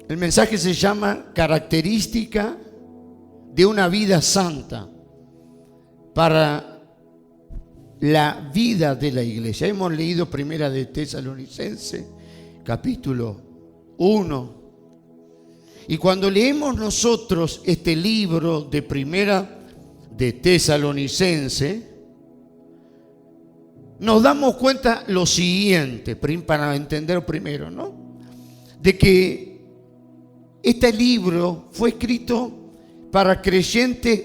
El mensaje se llama Característica de una vida santa para la vida de la iglesia. Hemos leído Primera de Tesalonicenses, capítulo 1. Y cuando leemos nosotros este libro de Primera de Tesalonicenses, nos damos cuenta lo siguiente, para entender primero, ¿no? De que este libro fue escrito para creyentes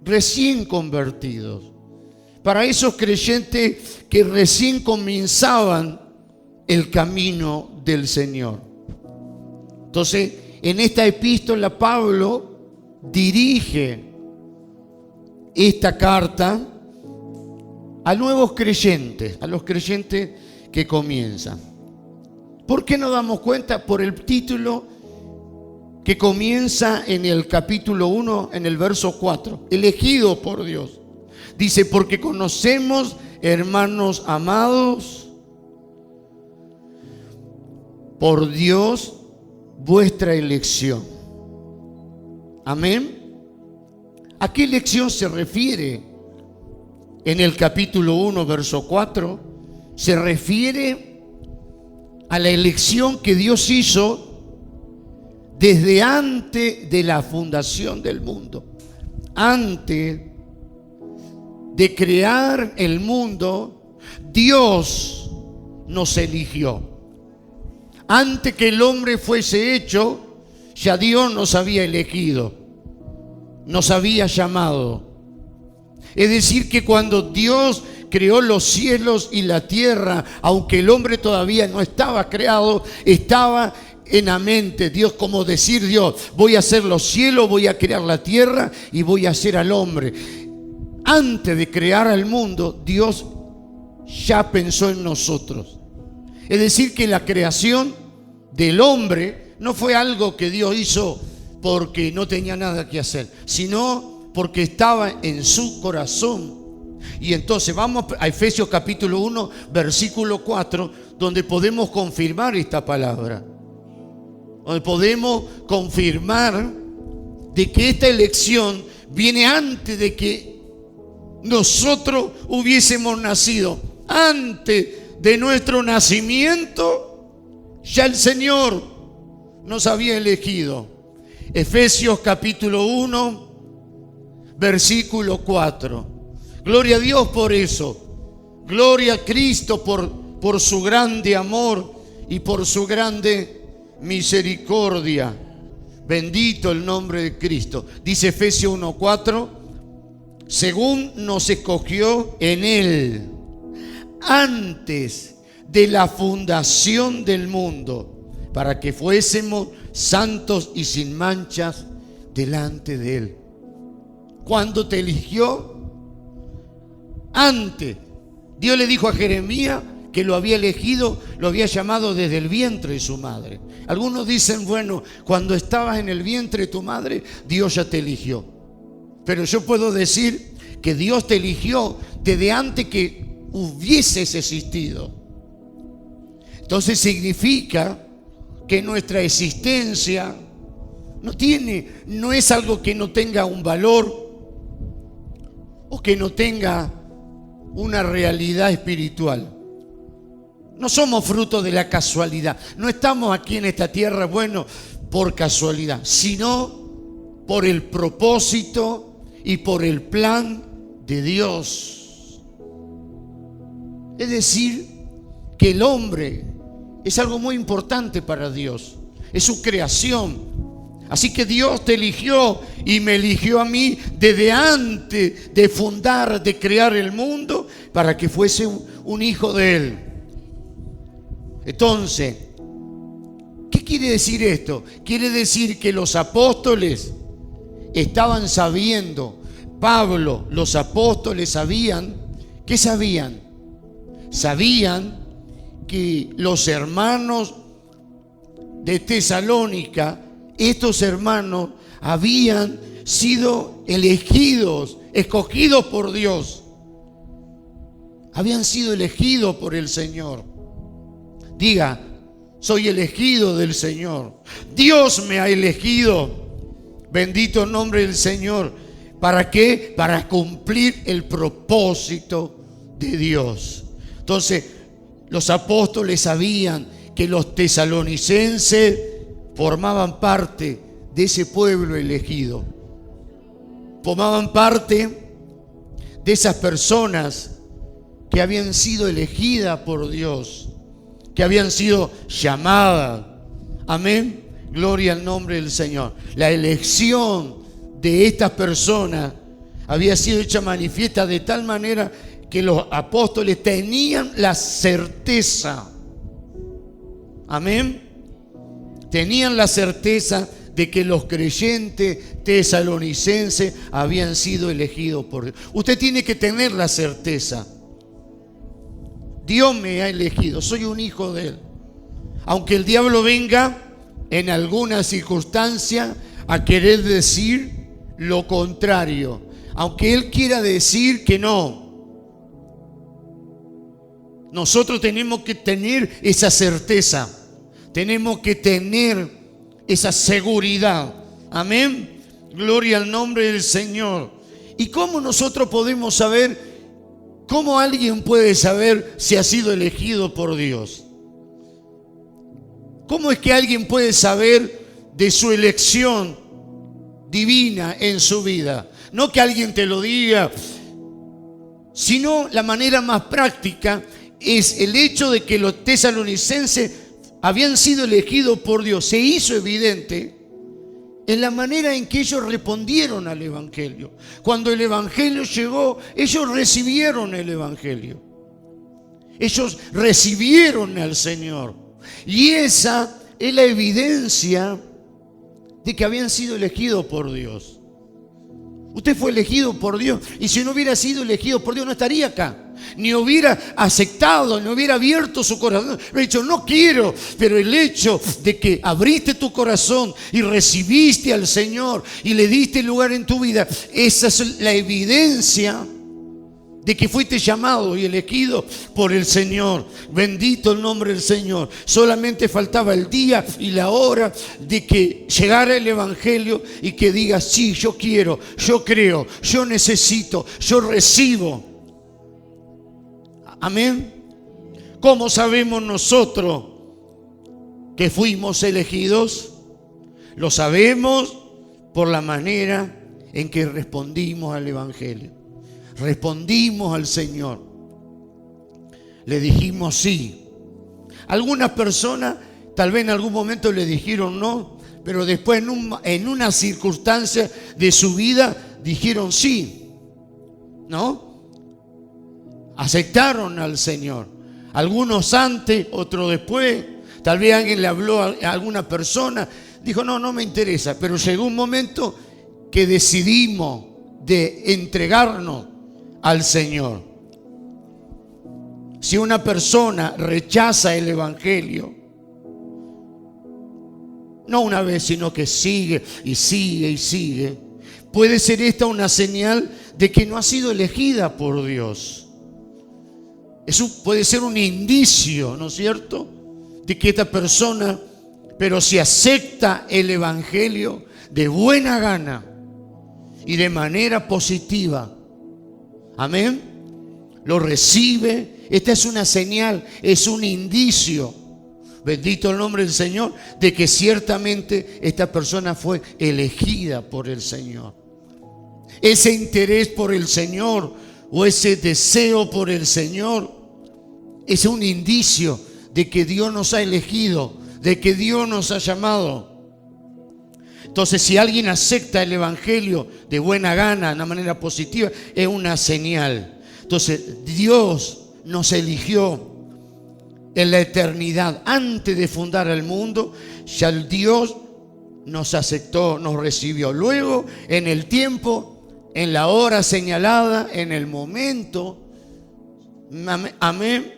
recién convertidos, para esos creyentes que recién comenzaban el camino del Señor. Entonces, en esta epístola Pablo dirige esta carta a nuevos creyentes, a los creyentes que comienzan. ¿Por qué nos damos cuenta? Por el título que comienza en el capítulo 1, en el verso 4, elegido por Dios. Dice, porque conocemos, hermanos amados, por Dios vuestra elección. Amén. ¿A qué elección se refiere? En el capítulo 1, verso 4, se refiere a la elección que Dios hizo desde antes de la fundación del mundo. Antes de crear el mundo, Dios nos eligió. Antes que el hombre fuese hecho, ya Dios nos había elegido, nos había llamado. Es decir, que cuando Dios creó los cielos y la tierra, aunque el hombre todavía no estaba creado, estaba en la mente Dios, como decir Dios, voy a hacer los cielos, voy a crear la tierra y voy a hacer al hombre. Antes de crear al mundo, Dios ya pensó en nosotros. Es decir, que la creación del hombre no fue algo que Dios hizo porque no tenía nada que hacer, sino porque estaba en su corazón. Y entonces vamos a Efesios capítulo 1, versículo 4, donde podemos confirmar esta palabra. Donde podemos confirmar de que esta elección viene antes de que nosotros hubiésemos nacido. Antes de nuestro nacimiento, ya el Señor nos había elegido. Efesios capítulo 1, versículo 4. Gloria a Dios por eso. Gloria a Cristo por su grande amor y por su grande misericordia. Bendito el nombre de Cristo. Dice Efesios 1:4, según nos escogió en Él antes de la fundación del mundo, para que fuésemos santos y sin manchas delante de Él. ¿Cuándo te eligió? Antes. Dios le dijo a Jeremías que lo había elegido, lo había llamado desde el vientre de su madre. Algunos dicen, bueno, cuando estabas en el vientre de tu madre, Dios ya te eligió. Pero yo puedo decir que Dios te eligió desde antes que hubieses existido. Entonces significa que nuestra existencia no es algo que no tenga un valor o que no tenga una realidad espiritual. No somos fruto de la casualidad. No estamos aquí en esta tierra, bueno, por casualidad, sino por el propósito y por el plan de Dios. Es decir, que el hombre es algo muy importante para Dios. Es su creación. Así que Dios te eligió y me eligió a mí desde antes de fundar, de crear el mundo, para que fuese un hijo de Él. Entonces, ¿qué quiere decir esto? Quiere decir que los apóstoles estaban sabiendo, Pablo, los apóstoles sabían, ¿qué sabían? Sabían que los hermanos de Tesalónica, estos hermanos habían sido elegidos, escogidos por Dios. Habían sido elegidos por el Señor. Diga, Soy elegido del Señor. Dios me ha elegido. Bendito el nombre del Señor. ¿Para qué? Para cumplir el propósito de Dios. Entonces, los apóstoles sabían que los tesalonicenses formaban parte de ese pueblo elegido. Formaban parte de esas personas que habían sido elegidas por Dios, que habían sido llamadas. Amén. Gloria al nombre del Señor. La elección de estas personas había sido hecha manifiesta de tal manera que los apóstoles tenían la certeza. Amén. Tenían la certeza de que los creyentes tesalonicenses habían sido elegidos por Dios. Usted tiene que tener la certeza. Dios me ha elegido, soy un hijo de Él. Aunque el diablo venga en alguna circunstancia a querer decir lo contrario, aunque él quiera decir que no, nosotros tenemos que tener esa certeza, tenemos que tener esa seguridad. Amén. Gloria al nombre del Señor. ¿Y cómo nosotros podemos saber? ¿Cómo alguien puede saber si ha sido elegido por Dios? ¿Cómo es que alguien puede saber de su elección divina en su vida? No que alguien te lo diga, sino la manera más práctica es el hecho de que los tesalonicenses habían sido elegidos por Dios. Se hizo evidente en la manera en que ellos respondieron al Evangelio. Cuando el Evangelio llegó, ellos recibieron el Evangelio. Ellos recibieron al Señor. Y esa es la evidencia de que habían sido elegidos por Dios. Usted fue elegido por Dios. Y si no hubiera sido elegido por Dios, no estaría acá. Ni hubiera aceptado, ni hubiera abierto su corazón. Hubiera dicho, no quiero. Pero el hecho de que abriste tu corazón y recibiste al Señor y le diste lugar en tu vida, esa es la evidencia de que fuiste llamado y elegido por el Señor. Bendito el nombre del Señor. Solamente faltaba el día y la hora de que llegara el Evangelio y que digas, sí, yo quiero, yo creo, yo necesito, yo recibo. Amén. ¿Cómo sabemos nosotros que fuimos elegidos? Lo sabemos por la manera en que respondimos al Evangelio. Respondimos al Señor. Le dijimos sí. Algunas personas tal vez en algún momento le dijeron no, pero después en una circunstancia de su vida dijeron sí. ¿No? Aceptaron al Señor. Algunos antes, otros después. Tal vez alguien le habló a alguna persona. Dijo, no me interesa. Pero llegó un momento que decidimos de entregarnos al Señor. Si una persona rechaza el Evangelio, no una vez, sino que sigue y sigue y sigue, puede ser esta una señal de que no ha sido elegida por Dios. Eso puede ser un indicio, ¿no es cierto?, de que esta persona, pero si acepta el Evangelio de buena gana y de manera positiva, amén, lo recibe. Esta es una señal, es un indicio, bendito el nombre del Señor, de que ciertamente esta persona fue elegida por el Señor. Ese interés por el Señor o ese deseo por el Señor es un indicio de que Dios nos ha elegido, de que Dios nos ha llamado. Entonces, si alguien acepta el Evangelio de buena gana, de una manera positiva, es una señal. Entonces, Dios nos eligió en la eternidad. Antes de fundar el mundo, ya el Dios nos aceptó, nos recibió. Luego, en el tiempo, en la hora señalada, en el momento, amén,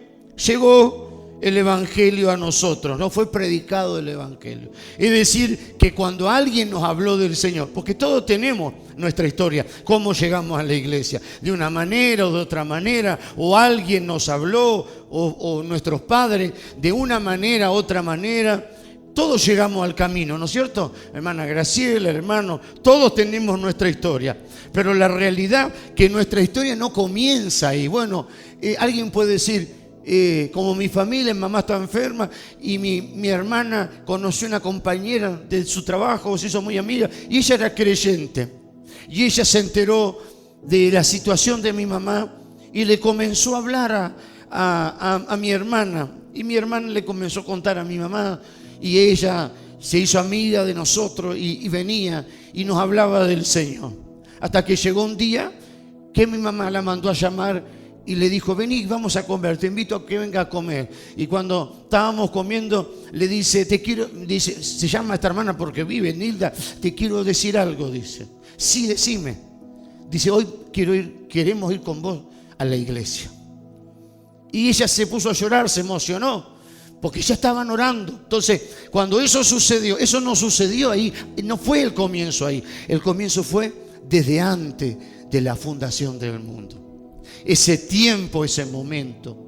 llegó el Evangelio a nosotros, no fue predicado el Evangelio. Es decir, que cuando alguien nos habló del Señor, porque todos tenemos nuestra historia, cómo llegamos a la iglesia, de una manera o de otra manera, o alguien nos habló, o nuestros padres, de una manera u otra manera. Todos llegamos al camino, ¿no es cierto? Hermana Graciela, hermano, todos tenemos nuestra historia. Pero la realidad que nuestra historia no comienza ahí. Bueno, alguien puede decir, como mi familia, mi mamá estaba enferma y mi hermana conoció una compañera de su trabajo, se hizo muy amiga, y ella era creyente. Y ella se enteró de la situación de mi mamá y le comenzó a hablar a mi hermana. Y mi hermana le comenzó a contar a mi mamá. Y ella se hizo amiga de nosotros y venía y nos hablaba del Señor. Hasta que llegó un día que mi mamá la mandó a llamar y le dijo, vení, vamos a comer, te invito a que venga a comer. Y cuando estábamos comiendo, le dice, dice, se llama esta hermana porque vive, Nilda, te quiero decir algo, dice. Sí, decime. Dice, hoy queremos ir con vos a la iglesia. Y ella se puso a llorar, se emocionó. Porque ya estaban orando. Entonces, cuando eso sucedió, eso no sucedió ahí, no fue el comienzo ahí. El comienzo fue desde antes de la fundación del mundo. Ese tiempo, ese momento.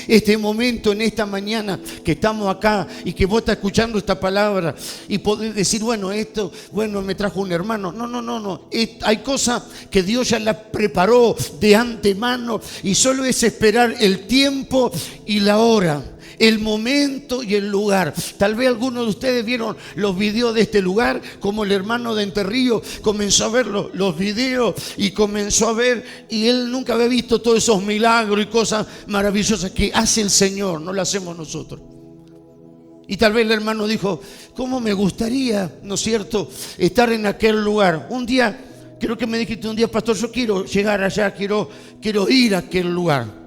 Este momento en esta mañana que estamos acá y que vos estás escuchando esta palabra y podés decir, bueno, esto, bueno, me trajo un hermano. No. Hay cosas que Dios ya las preparó de antemano y solo es esperar el tiempo y la hora. El momento y el lugar. Tal vez algunos de ustedes vieron los videos de este lugar, como el hermano de Enterrío comenzó a ver los videos y comenzó a ver, y él nunca había visto todos esos milagros y cosas maravillosas que hace el Señor, no lo hacemos nosotros. Y tal vez el hermano dijo, ¿cómo me gustaría, no es cierto, estar en aquel lugar? Un día, creo que me dijiste un día, pastor, yo quiero llegar allá, quiero ir a aquel lugar.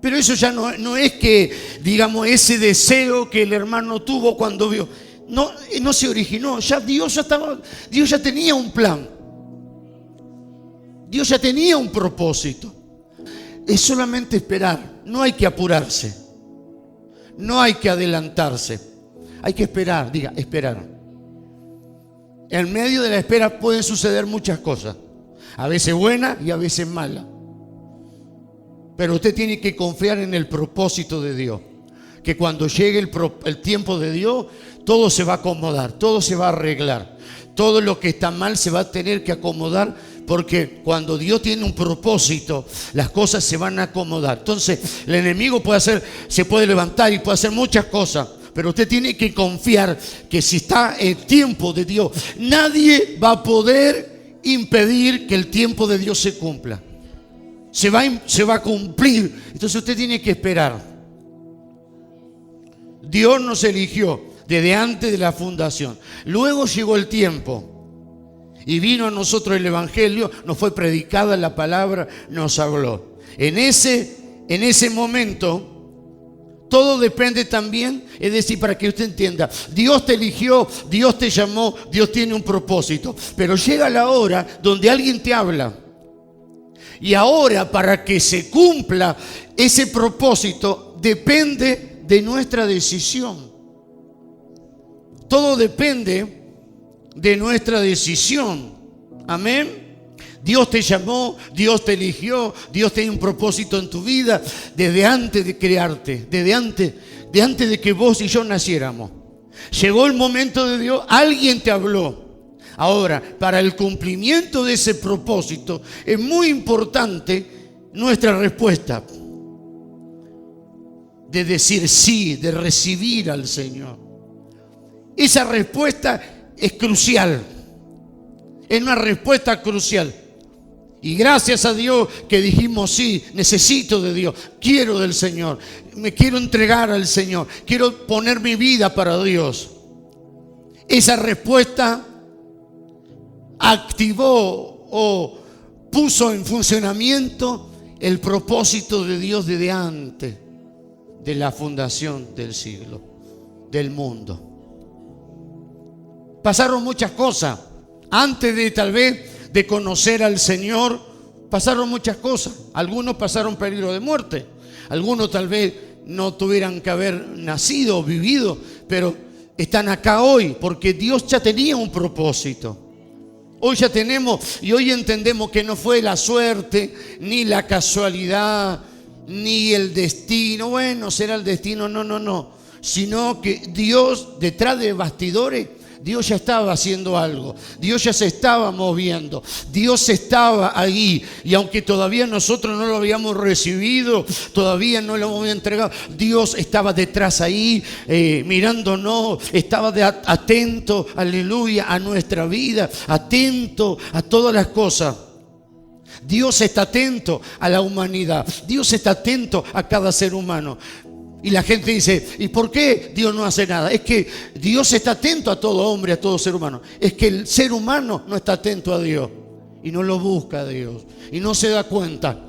Pero eso ya no es que, digamos, ese deseo que el hermano tuvo cuando vio. No se originó. Dios ya tenía un plan. Dios ya tenía un propósito. Es solamente esperar. No hay que apurarse. No hay que adelantarse. Hay que esperar. Diga, esperar. En medio de la espera pueden suceder muchas cosas. A veces buenas y a veces malas. Pero usted tiene que confiar en el propósito de Dios. Que cuando llegue el tiempo de Dios, todo se va a acomodar, todo se va a arreglar. Todo lo que está mal se va a tener que acomodar, porque cuando Dios tiene un propósito, las cosas se van a acomodar. Entonces, el enemigo se puede levantar y puede hacer muchas cosas. Pero usted tiene que confiar que si está el tiempo de Dios, nadie va a poder impedir que el tiempo de Dios se cumpla. Se va a cumplir. Entonces usted tiene que esperar. Dios nos eligió desde antes de la fundación. Luego llegó el tiempo y vino a nosotros el Evangelio, nos fue predicada la palabra, nos habló. En ese momento todo depende también, es decir, para que usted entienda, Dios te eligió, Dios te llamó, Dios tiene un propósito. Pero llega la hora donde alguien te habla. Y ahora, para que se cumpla ese propósito, depende de nuestra decisión. Todo depende de nuestra decisión. Amén. Dios te llamó, Dios te eligió, Dios tiene un propósito en tu vida desde antes de crearte, desde antes de que vos y yo naciéramos. Llegó el momento de Dios, alguien te habló. Ahora, para el cumplimiento de ese propósito es muy importante nuestra respuesta de decir sí, de recibir al Señor. Esa respuesta es crucial, es una respuesta crucial. Y gracias a Dios que dijimos sí, necesito de Dios, quiero del Señor, me quiero entregar al Señor, quiero poner mi vida para Dios. Esa respuesta activó o puso en funcionamiento el propósito de Dios desde antes de la fundación del siglo, del mundo. Pasaron muchas cosas. Antes de tal vez de conocer al Señor, pasaron muchas cosas. Algunos pasaron peligro de muerte. Algunos tal vez no tuvieran que haber nacido o vivido, pero están acá hoy porque Dios ya tenía un propósito. Hoy ya tenemos y hoy entendemos que no fue la suerte, ni la casualidad, ni el destino. Bueno, será el destino, no. Sino que Dios, detrás de bastidores, Dios ya estaba haciendo algo. Dios ya se estaba moviendo. Dios estaba ahí. Y aunque todavía nosotros no lo habíamos recibido, todavía no lo habíamos entregado, Dios estaba detrás ahí, mirándonos. Estaba atento, aleluya, a nuestra vida. Atento a todas las cosas. Dios está atento a la humanidad. Dios está atento a cada ser humano. Y la gente dice, ¿y por qué Dios no hace nada? Es que Dios está atento a todo hombre, a todo ser humano. Es que el ser humano no está atento a Dios y no lo busca a Dios y no se da cuenta.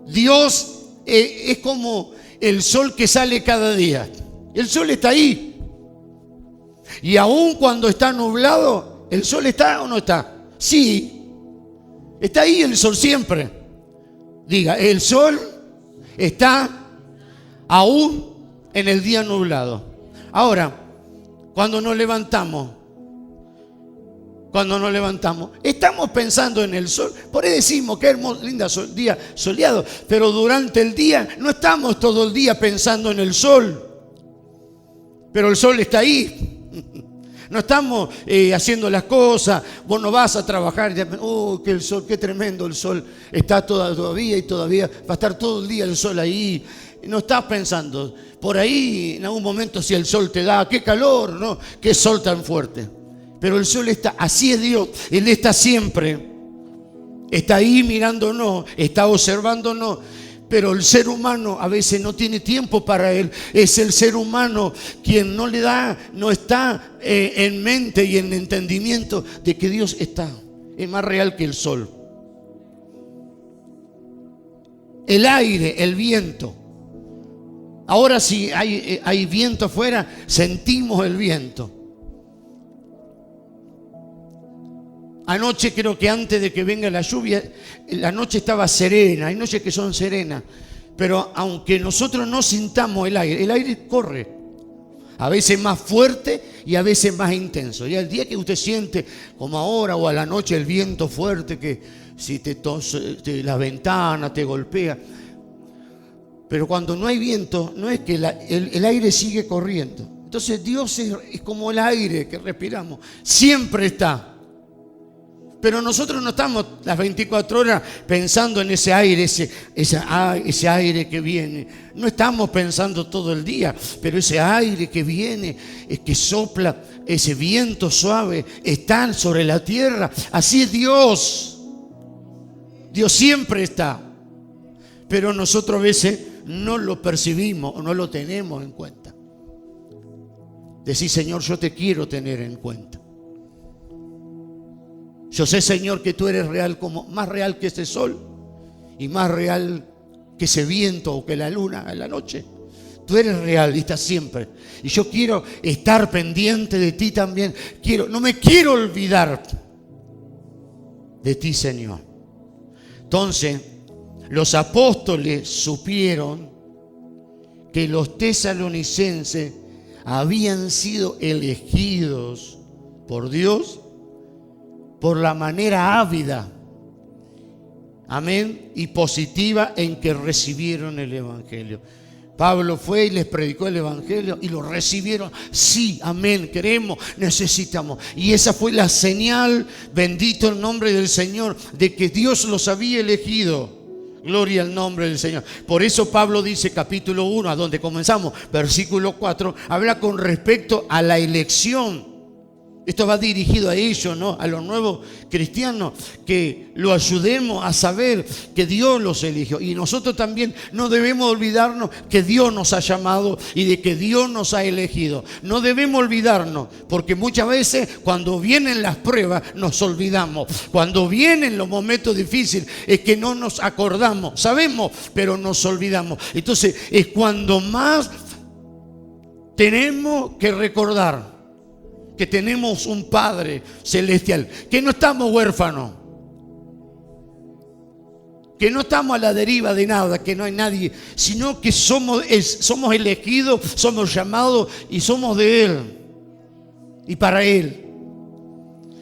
Dios es como el sol que sale cada día. El sol está ahí. Y aun cuando está nublado, ¿el sol está o no está? Sí, está ahí el sol siempre. Diga, el sol está aún en el día nublado. Ahora, cuando nos levantamos, estamos pensando en el sol. Por eso decimos que hermoso, linda día soleado, pero durante el día no estamos todo el día pensando en el sol. Pero el sol está ahí. No estamos haciendo las cosas. Vos no vas a trabajar y que el sol, qué tremendo el sol. Está todavía va a estar todo el día el sol ahí. No estás pensando, por ahí en algún momento si el sol te da, qué calor, ¿no? Qué sol tan fuerte. Pero el sol está, así es Dios, Él está siempre. Está ahí mirándonos, está observándonos. Pero el ser humano a veces no tiene tiempo para Él. Es el ser humano quien no está en mente y en entendimiento de que Dios está. Es más real que el sol. El aire, el viento. Ahora si hay viento afuera, sentimos el viento. Anoche, creo que antes de que venga la lluvia, la noche estaba serena. Hay noches que son serenas. Pero aunque nosotros no sintamos el aire corre. A veces más fuerte y a veces más intenso. Y el día que usted siente, como ahora o a la noche, el viento fuerte que si te tose la ventana, te golpea. Pero cuando no hay viento, no es que el aire sigue corriendo. Entonces Dios es como el aire que respiramos. Siempre está. Pero nosotros no estamos las 24 horas pensando en ese aire, ese aire que viene. No estamos pensando todo el día, pero ese aire que viene, que sopla, ese viento suave, está sobre la tierra. Así es Dios. Dios siempre está. Pero nosotros a veces no lo percibimos o no lo tenemos en cuenta. Decir, Señor, yo te quiero tener en cuenta. Yo sé, Señor, que tú eres real, más real que ese sol y más real que ese viento o que la luna en la noche. Tú eres real y estás siempre. Y yo quiero estar pendiente de ti también. No me quiero olvidar de ti, Señor. Entonces, los apóstoles supieron que los tesalonicenses habían sido elegidos por Dios por la manera ávida, amén, y positiva en que recibieron el evangelio. Pablo fue y les predicó el evangelio y lo recibieron. Sí, amén, queremos, necesitamos. Y esa fue la señal, bendito el nombre del Señor, de que Dios los había elegido. Gloria al nombre del Señor. Por eso Pablo dice, capítulo 1, a donde comenzamos, versículo 4, habla con respecto a la elección. Esto va dirigido a ellos, ¿no? A los nuevos cristianos, que lo ayudemos a saber que Dios los eligió. Y nosotros también no debemos olvidarnos que Dios nos ha llamado y de que Dios nos ha elegido. No debemos olvidarnos, porque muchas veces cuando vienen las pruebas nos olvidamos. Cuando vienen los momentos difíciles es que no nos acordamos. Sabemos, pero nos olvidamos. Entonces es cuando más tenemos que recordar que tenemos un Padre celestial, que no estamos huérfanos, que no estamos a la deriva de nada, que no hay nadie, sino que somos elegidos, somos llamados y somos de Él y para Él.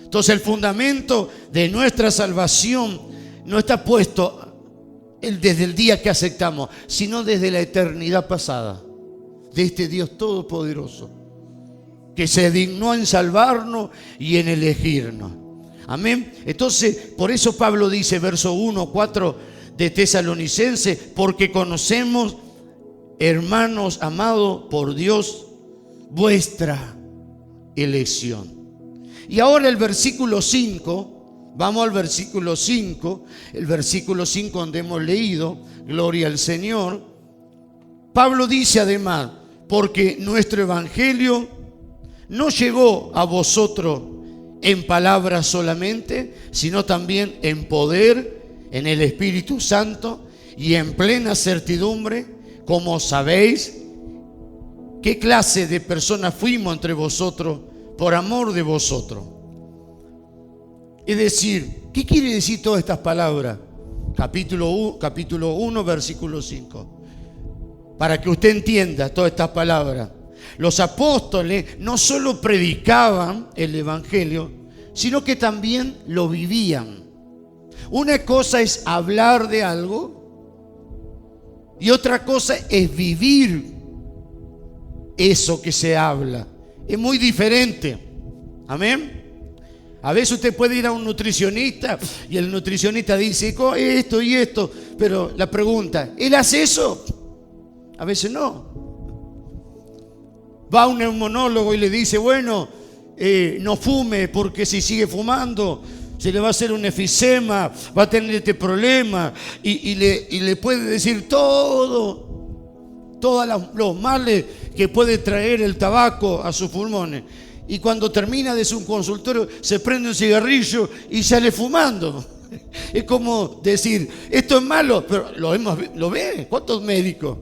Entonces el fundamento de nuestra salvación no está puesto desde el día que aceptamos, sino desde la eternidad pasada, de este Dios todopoderoso, que se dignó en salvarnos y en elegirnos. Amén. Entonces, por eso Pablo dice, verso 1, 4 de Tesalonicenses, porque conocemos, hermanos amados por Dios, vuestra elección. Y ahora el versículo 5, vamos al versículo 5, el versículo 5 donde hemos leído, gloria al Señor. Pablo dice además, porque nuestro evangelio no llegó a vosotros en palabras solamente, sino también en poder, en el Espíritu Santo y en plena certidumbre, como sabéis qué clase de personas fuimos entre vosotros por amor de vosotros. Es decir, ¿qué quiere decir todas estas palabras? Capítulo 1, versículo 5. Para que usted entienda todas estas palabras. Los apóstoles no solo predicaban el evangelio, sino que también lo vivían. Una cosa es hablar de algo y otra cosa es vivir eso que se habla. Es muy diferente. Amén. A veces usted puede ir a un nutricionista y el nutricionista dice esto y esto, pero la pregunta, ¿él hace eso? A veces no. Va a un neumonólogo y le dice, bueno, no fume porque si sigue fumando se le va a hacer un efisema, va a tener este problema y le puede decir todos los males que puede traer el tabaco a sus pulmones. Y cuando termina de su consultorio se prende un cigarrillo y sale fumando. Es como decir, esto es malo, pero lo ven. ¿Cuántos médicos?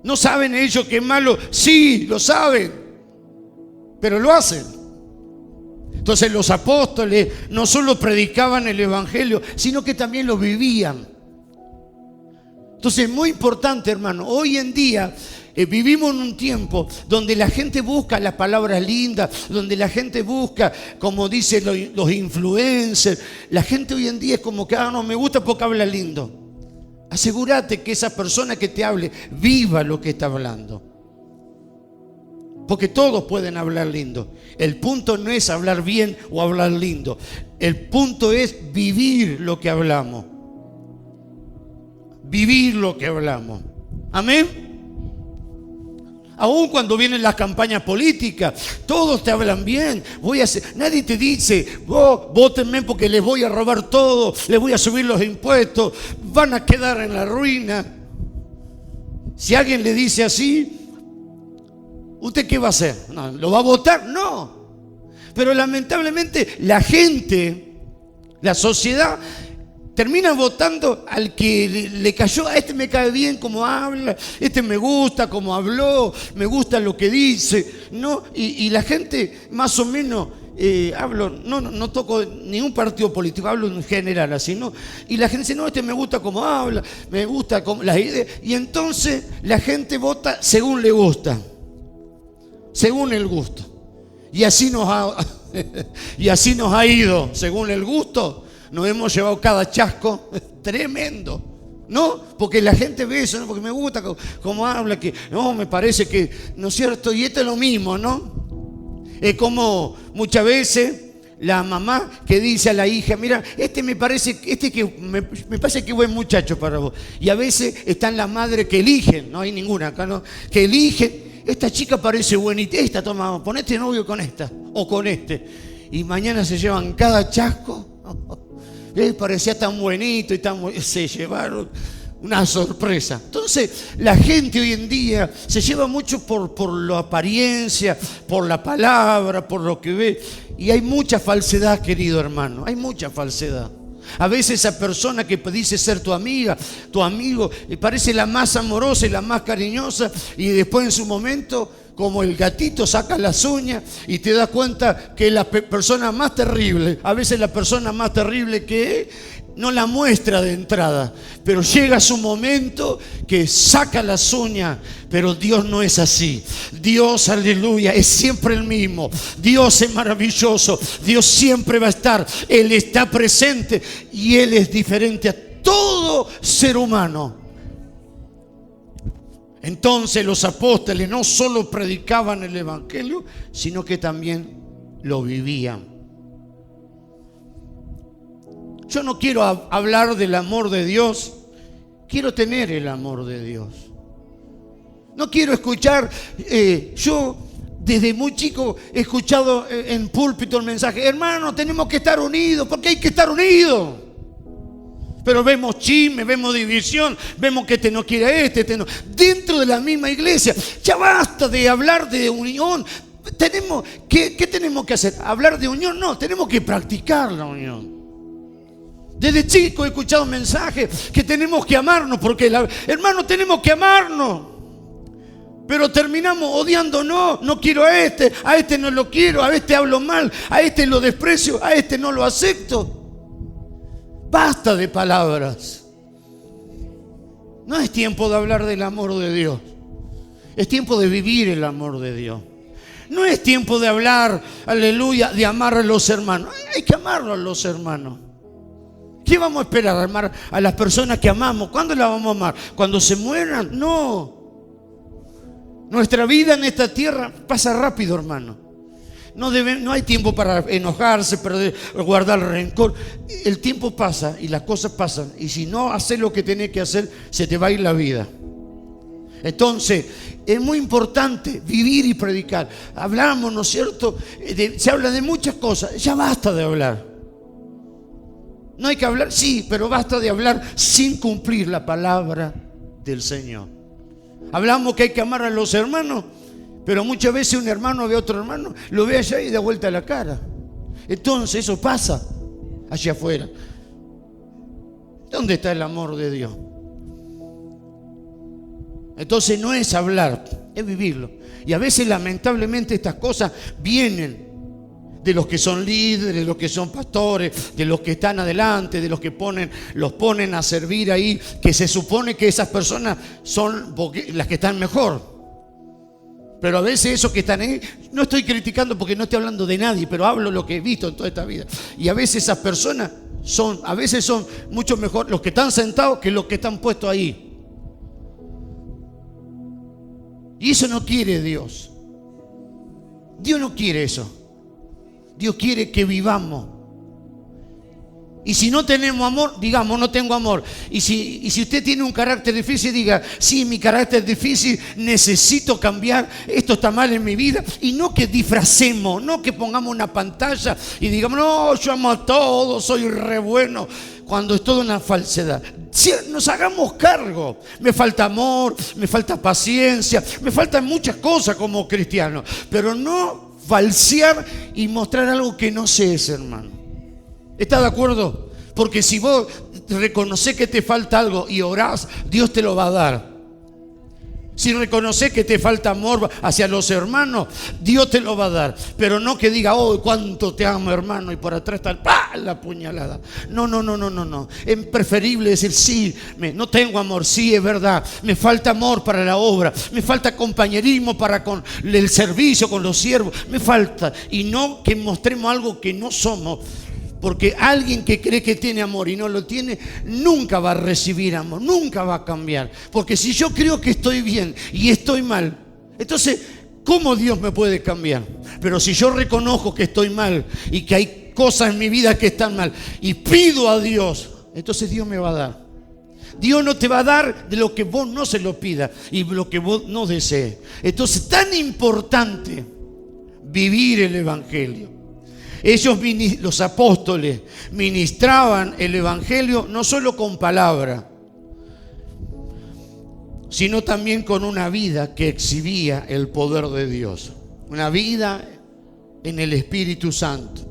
¿No saben ellos que es malo? Sí, lo saben, pero lo hacen. Entonces los apóstoles no solo predicaban el evangelio, sino que también lo vivían. Entonces es muy importante, hermano, hoy en día vivimos en un tiempo donde la gente busca las palabras lindas, donde la gente busca, como dicen los influencers. La gente hoy en día es como que, no me gusta porque habla lindo. Asegúrate que esa persona que te hable viva lo que está hablando. Porque todos pueden hablar lindo. El punto no es hablar bien o hablar lindo. El punto es vivir lo que hablamos. Vivir lo que hablamos. Amén. Aún cuando vienen las campañas políticas, todos te hablan bien. Nadie te dice, vótenme porque les voy a robar todo, les voy a subir los impuestos, van a quedar en la ruina. Si alguien le dice así, ¿usted qué va a hacer? No, ¿lo va a votar? No. Pero lamentablemente la gente, la sociedad, termina votando al que le cayó. A este me cae bien como habla, este me gusta como habló, me gusta lo que dice, ¿no? Y la gente más o menos, no toco ningún partido político, hablo en general así, ¿no? Y la gente dice, no, este me gusta como habla, me gusta como las ideas. Y entonces la gente vota según le gusta, según el gusto. Y así nos ha ido, según el gusto. Nos hemos llevado cada chasco tremendo, ¿no? Porque la gente ve eso, ¿no? Porque me gusta cómo habla, que no, me parece que, ¿no es cierto? Y esto es lo mismo, ¿no? Es como muchas veces la mamá que dice a la hija, mira, me parece que buen muchacho para vos. Y a veces están las madres que eligen, no hay ninguna acá, ¿no? Que eligen, esta chica parece buenita, toma, ponete novio con esta o con este. Y mañana se llevan cada chasco. Parecía tan bonito y se llevaron una sorpresa. Entonces la gente hoy en día se lleva mucho por la apariencia, por la palabra, por lo que ve. Y hay mucha falsedad, querido hermano, hay mucha falsedad. A veces esa persona que dice ser tu amiga, tu amigo, parece la más amorosa y la más cariñosa, y después en su momento como el gatito saca las uñas y te das cuenta que la persona más terrible, a veces la persona más terrible que no la muestra de entrada, pero llega su momento que saca las uñas. Pero Dios no es así. Dios, aleluya, es siempre el mismo. Dios es maravilloso. Dios siempre va a estar. Él está presente y Él es diferente a todo ser humano. Entonces los apóstoles no solo predicaban el evangelio, sino que también lo vivían. Yo no quiero hablar del amor de Dios, quiero tener el amor de Dios. No quiero escuchar, yo desde muy chico he escuchado en púlpito el mensaje: hermano, tenemos que estar unidos, porque hay que estar unidos. Pero vemos chisme, vemos división, vemos que este no quiere a este no. Dentro de la misma iglesia, ya basta de hablar de unión. ¿Qué tenemos que hacer? ¿Hablar de unión? No, tenemos que practicar la unión. Desde chico he escuchado mensajes que tenemos que amarnos, porque hermano, tenemos que amarnos. Pero terminamos odiándonos. No quiero a este no lo quiero, a este hablo mal, a este lo desprecio, a este no lo acepto. Basta de palabras. No es tiempo de hablar del amor de Dios. Es tiempo de vivir el amor de Dios. No es tiempo de hablar, aleluya, de amar a los hermanos. Hay que amarlos a los hermanos. ¿Qué vamos a esperar? ¿Amar a las personas que amamos? ¿Cuándo las vamos a amar? ¿Cuando se mueran? No. Nuestra vida en esta tierra pasa rápido, hermano. No hay tiempo para enojarse, perder, guardar rencor. El tiempo pasa y las cosas pasan. Y si no haces lo que tenés que hacer, se te va a ir la vida. Entonces, es muy importante vivir y predicar. Hablamos, ¿no es cierto? Se habla de muchas cosas. Ya basta de hablar. No hay que hablar, sí, pero basta de hablar sin cumplir la palabra del Señor. Hablamos que hay que amar a los hermanos, pero muchas veces un hermano ve a otro hermano, lo ve allá y da vuelta la cara. Entonces eso pasa allá afuera. ¿Dónde está el amor de Dios? Entonces no es hablar, es vivirlo. Y a veces lamentablemente estas cosas vienen de los que son líderes, de los que son pastores, de los que están adelante, de los que los ponen a servir ahí, que se supone que esas personas son las que están mejor. Pero a veces esos que están ahí, no estoy criticando porque no estoy hablando de nadie, pero hablo lo que he visto en toda esta vida. Y a veces esas personas son mucho mejor los que están sentados que los que están puestos ahí. Y eso no quiere Dios. Dios no quiere eso. Dios quiere que vivamos. Y si no tenemos amor, digamos, no tengo amor. Y si usted tiene un carácter difícil, diga: sí, mi carácter es difícil, necesito cambiar, esto está mal en mi vida. Y no que disfracemos, no que pongamos una pantalla y digamos: no, yo amo a todos, soy re bueno, cuando es toda una falsedad. Si nos hagamos cargo. Me falta amor, me falta paciencia, me faltan muchas cosas como cristiano, pero no falsear y mostrar algo que no se es, hermano. ¿Está de acuerdo? Porque si vos reconoces que te falta algo y orás, Dios te lo va a dar. Si reconoces que te falta amor hacia los hermanos, Dios te lo va a dar. Pero no que diga: oh, cuánto te amo, hermano, y por atrás está la puñalada. No. Es preferible decir: sí, no tengo amor, sí, es verdad. Me falta amor para la obra, me falta compañerismo para con el servicio, con los siervos. Me falta. Y no que mostremos algo que no somos. Porque alguien que cree que tiene amor y no lo tiene, nunca va a recibir amor, nunca va a cambiar. Porque si yo creo que estoy bien y estoy mal, entonces, ¿cómo Dios me puede cambiar? Pero si yo reconozco que estoy mal y que hay cosas en mi vida que están mal y pido a Dios, entonces Dios me va a dar. Dios no te va a dar de lo que vos no se lo pidas y lo que vos no desees. Entonces, tan importante vivir el evangelio. Ellos, los apóstoles, ministraban el evangelio no solo con palabra, sino también con una vida que exhibía el poder de Dios. Una vida en el Espíritu Santo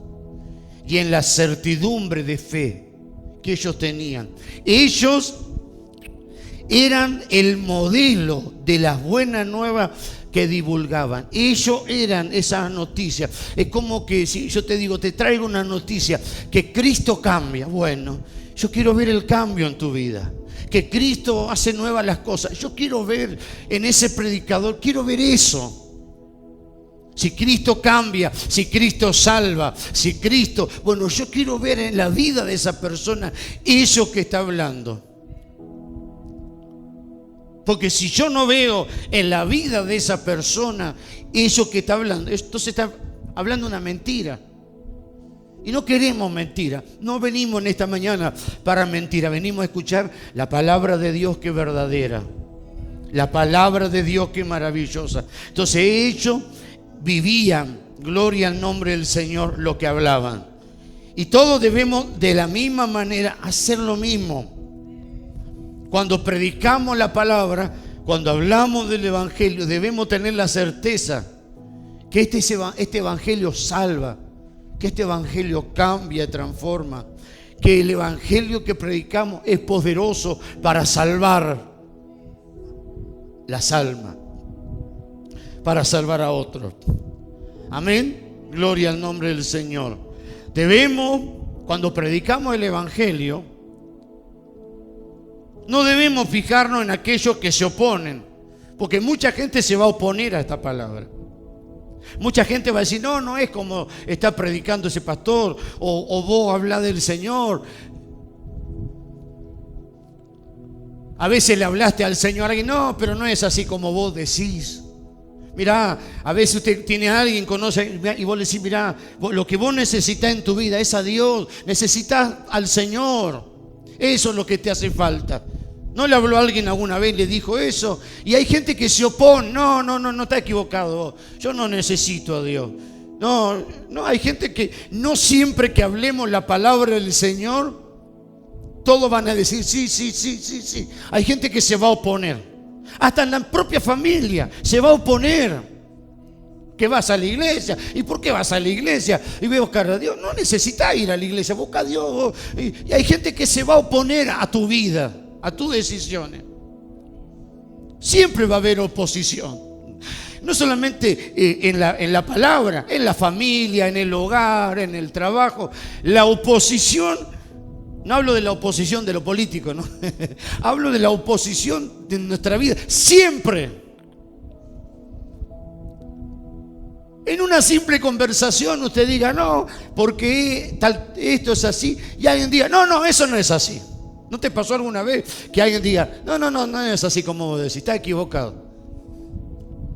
y en la certidumbre de fe que ellos tenían. Ellos eran el modelo de las buenas nuevas que divulgaban. Ellos eran esas noticias. Es como que si yo te digo, te traigo una noticia, que Cristo cambia. Bueno, yo quiero ver el cambio en tu vida, que Cristo hace nuevas las cosas. Yo quiero ver en ese predicador, quiero ver eso. Si Cristo cambia, si Cristo salva, si Cristo... Bueno, yo quiero ver en la vida de esa persona eso que está hablando. Porque si yo no veo en la vida de esa persona eso que está hablando, entonces está hablando una mentira. Y no queremos mentira. No venimos en esta mañana para mentira. Venimos a escuchar la palabra de Dios que es verdadera. La palabra de Dios que es maravillosa. Entonces ellos vivían, gloria al nombre del Señor, lo que hablaban. Y todos debemos de la misma manera hacer lo mismo. Cuando predicamos la palabra, cuando hablamos del evangelio, debemos tener la certeza que este evangelio salva, que este evangelio cambia, transforma, que el evangelio que predicamos es poderoso para salvar las almas, para salvar a otros. Amén. Gloria al nombre del Señor. Debemos, cuando predicamos el evangelio, no debemos fijarnos en aquellos que se oponen, porque mucha gente se va a oponer a esta palabra. Mucha gente va a decir, no es como está predicando ese pastor, o vos hablás del Señor. A veces le hablaste al Señor a alguien, no, pero no es así como vos decís. Mirá, a veces usted tiene a alguien, conoce, y vos le decís, mirá, lo que vos necesitas en tu vida es a Dios, necesitas al Señor. Eso es lo que te hace falta. ¿No le habló a alguien alguna vez y le dijo eso? Y hay gente que se opone. No está equivocado. Yo no necesito a Dios. No, hay gente que no siempre que hablemos la palabra del Señor, todos van a decir sí. Hay gente que se va a oponer. Hasta en la propia familia se va a oponer. Que vas a la iglesia. ¿Y por qué vas a la iglesia? Y voy a buscar a Dios. No necesitas ir a la iglesia, busca a Dios. Y hay gente que se va a oponer a tu vida, a tus decisiones. Siempre va a haber oposición. No solamente en la palabra, en la familia, en el hogar, en el trabajo. La oposición, no hablo de la oposición de lo político, ¿no? Hablo de la oposición de nuestra vida. Siempre. En una simple conversación usted diga, no, porque esto es así. Y alguien diga, no, eso no es así. ¿No te pasó alguna vez que alguien diga, no es así como vos decís, está equivocado?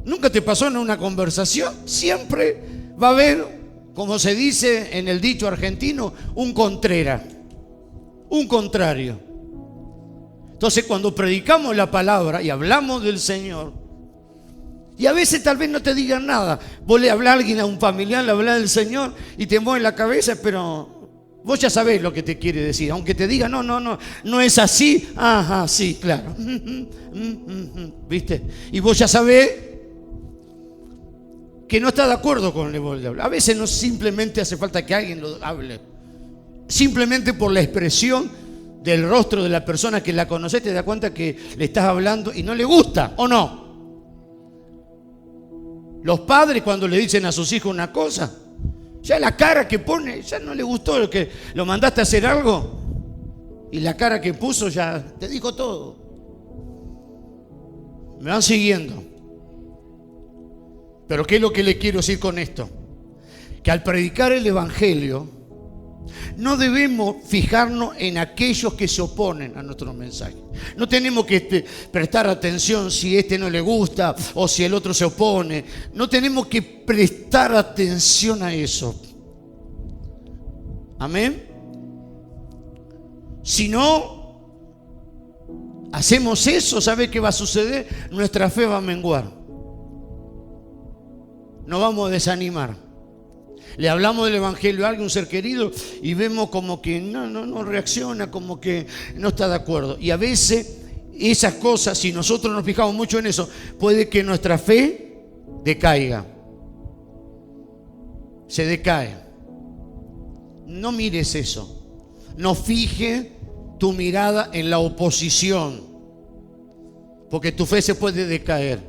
¿Nunca te pasó en una conversación? Siempre va a haber, como se dice en el dicho argentino, un contrera, un contrario. Entonces cuando predicamos la palabra y hablamos del Señor, y a veces tal vez no te digan nada. Vos le hablás a alguien, a un familiar, le hablás del Señor y te mueve la cabeza, pero vos ya sabés lo que te quiere decir. Aunque te diga, no es así. Ajá, sí, claro. ¿Viste? Y vos ya sabés que no está de acuerdo con el que vos le hablas. A veces no simplemente hace falta que alguien lo hable. Simplemente por la expresión del rostro de la persona que la conocés te das cuenta que le estás hablando y no le gusta, ¿o no? Los padres cuando le dicen a sus hijos una cosa, ya la cara que pone, ya no le gustó lo que lo mandaste a hacer algo y la cara que puso ya te dijo todo. Me van siguiendo. Pero ¿qué es lo que le quiero decir con esto? Que al predicar el evangelio no debemos fijarnos en aquellos que se oponen a nuestro mensaje. No tenemos que prestar atención si este no le gusta o si el otro se opone. No tenemos que prestar atención a eso. Amén. Si no hacemos eso, ¿sabe qué va a suceder? Nuestra fe va a menguar. Nos vamos a desanimar. Le hablamos del evangelio a alguien, un ser querido, y vemos como que no reacciona, como que no está de acuerdo. Y a veces esas cosas, si nosotros nos fijamos mucho en eso, puede que nuestra fe decaiga. Se decae. No mires eso. No fije tu mirada en la oposición, porque tu fe se puede decaer.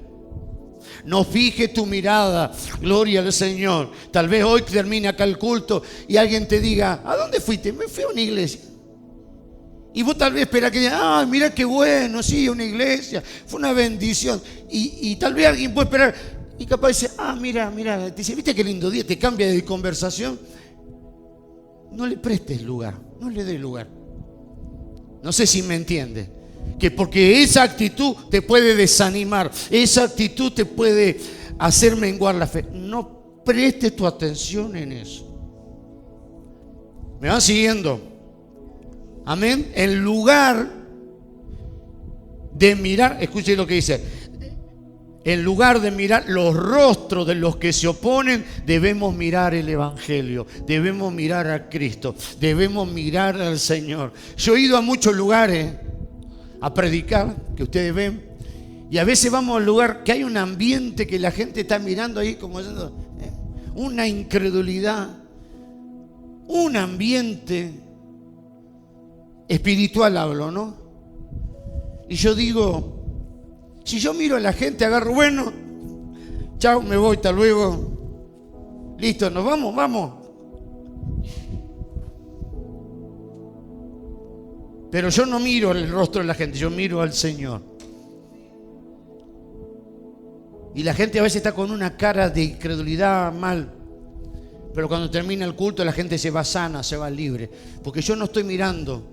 No fije tu mirada, gloria al Señor. Tal vez hoy termine acá el culto y alguien te diga, ¿a dónde fuiste? Me fui a una iglesia. Y vos tal vez esperás que diga, mira qué bueno, sí, una iglesia, fue una bendición. Y tal vez alguien puede esperar y capaz dice, mira, te dice, ¿viste qué lindo día? Te cambia de conversación. No le prestes lugar, no le des lugar. No sé si me entiende. Que porque esa actitud te puede desanimar, esa actitud te puede hacer menguar la fe. No prestes tu atención en eso. ¿Me van siguiendo? Amén. En lugar de mirar, escuchen lo que dice, en lugar de mirar los rostros de los que se oponen, debemos mirar el Evangelio, debemos mirar a Cristo, debemos mirar al Señor. Yo he ido a muchos lugares a predicar, que ustedes ven, y a veces vamos al lugar que hay un ambiente que la gente está mirando ahí como diciendo, una incredulidad, un ambiente espiritual hablo, ¿no? Y yo digo, si yo miro a la gente, agarro, bueno, chao, me voy, hasta luego, listo, nos vamos. Pero yo no miro el rostro de la gente, yo miro al Señor. Y la gente a veces está con una cara de incredulidad mal, pero cuando termina el culto la gente se va sana, se va libre, porque yo no estoy mirando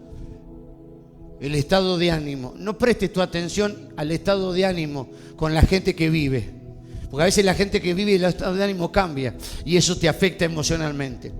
el estado de ánimo. No prestes tu atención al estado de ánimo con la gente que vive, porque a veces la gente que vive el estado de ánimo cambia y eso te afecta emocionalmente.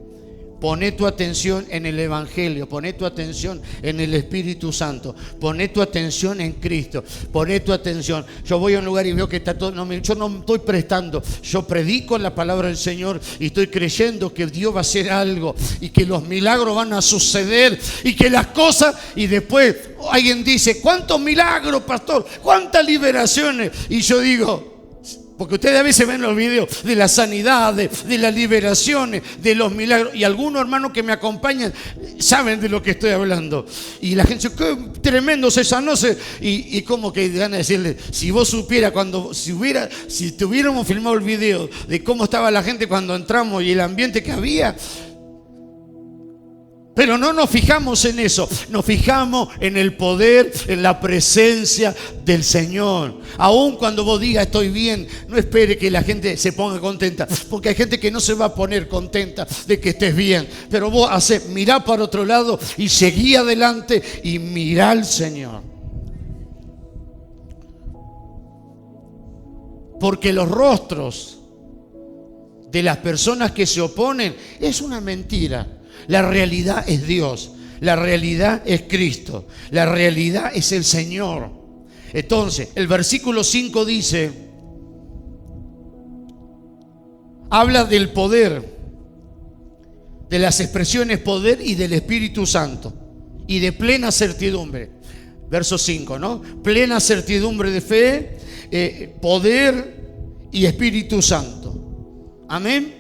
Poné tu atención en el Evangelio, poné tu atención en el Espíritu Santo, poné tu atención en Cristo, poné tu atención. Yo voy a un lugar y veo que está todo, yo no estoy prestando, yo predico la palabra del Señor y estoy creyendo que Dios va a hacer algo y que los milagros van a suceder y que las cosas, y después alguien dice, ¿cuántos milagros, pastor? ¿Cuántas liberaciones? Y yo digo, porque ustedes a veces ven los videos de la sanidad, de las liberaciones, de los milagros. Y algunos hermanos que me acompañan saben de lo que estoy hablando. Y la gente dice, qué tremendo se sanó. Y como que ganas de decirle, si vos supieras, si tuviéramos filmado el video de cómo estaba la gente cuando entramos y el ambiente que había. Pero no nos fijamos en eso, nos fijamos en el poder, en la presencia del Señor. Aun cuando vos digas estoy bien, no espere que la gente se ponga contenta, porque hay gente que no se va a poner contenta de que estés bien. Pero vos mirá para otro lado y seguí adelante y mirá al Señor. Porque los rostros de las personas que se oponen es una mentira. La realidad es Dios, la realidad es Cristo, la realidad es el Señor. Entonces, el versículo 5 dice, habla del poder, de las expresiones poder y del Espíritu Santo y de plena certidumbre. Verso 5, ¿no? Plena certidumbre de fe, poder y Espíritu Santo. Amén.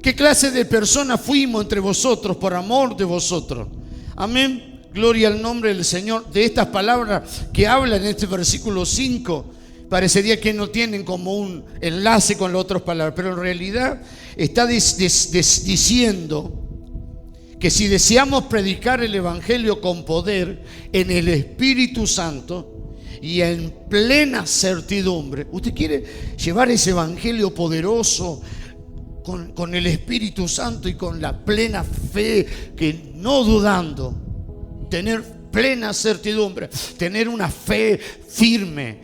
¿Qué clase de personas fuimos entre vosotros por amor de vosotros? Amén. Gloria al nombre del Señor. De estas palabras que hablan en este versículo 5, parecería que no tienen como un enlace con las otras palabras, pero en realidad está diciendo que si deseamos predicar el Evangelio con poder en el Espíritu Santo y en plena certidumbre, usted quiere llevar ese Evangelio poderoso con el Espíritu Santo y con la plena fe, que no dudando, tener plena certidumbre, tener una fe firme,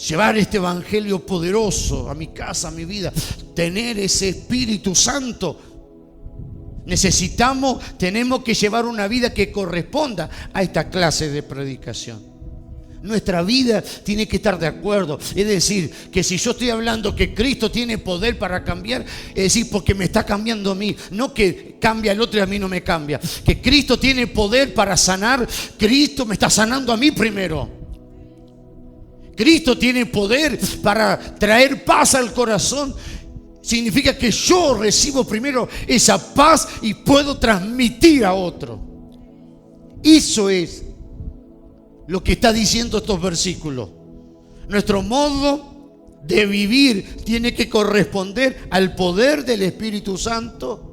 llevar este Evangelio poderoso a mi casa, a mi vida, tener ese Espíritu Santo. Tenemos que llevar una vida que corresponda a esta clase de predicación. Nuestra vida tiene que estar de acuerdo. Es decir, que si yo estoy hablando que Cristo tiene poder para cambiar, es decir, porque me está cambiando a mí, no que cambia al otro y a mí no me cambia. Que Cristo tiene poder para sanar, Cristo me está sanando a mí primero. Cristo tiene poder para traer paz al corazón. Significa que yo recibo primero esa paz y puedo transmitir a otro. Eso es lo que está diciendo estos versículos. Nuestro modo de vivir tiene que corresponder al poder del Espíritu Santo,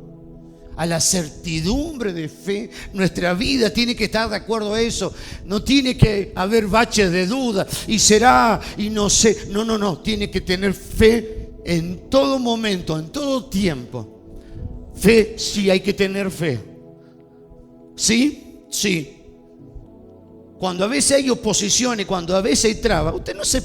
a la certidumbre de fe. Nuestra vida tiene que estar de acuerdo a eso. No tiene que haber baches de duda y será y no sé. No. Tiene que tener fe en todo momento, en todo tiempo. Fe, sí, hay que tener fe. ¿Sí? Sí. Cuando a veces hay oposiciones, cuando a veces hay trabas, usted no se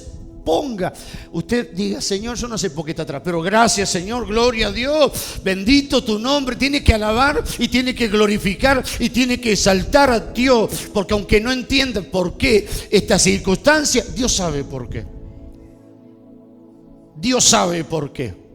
ponga, usted diga: Señor, yo no sé por qué está atrás, pero gracias, Señor, gloria a Dios, bendito tu nombre. Tiene que alabar y tiene que glorificar y tiene que exaltar a Dios, porque aunque no entienda por qué esta circunstancia, Dios sabe por qué. Dios sabe por qué.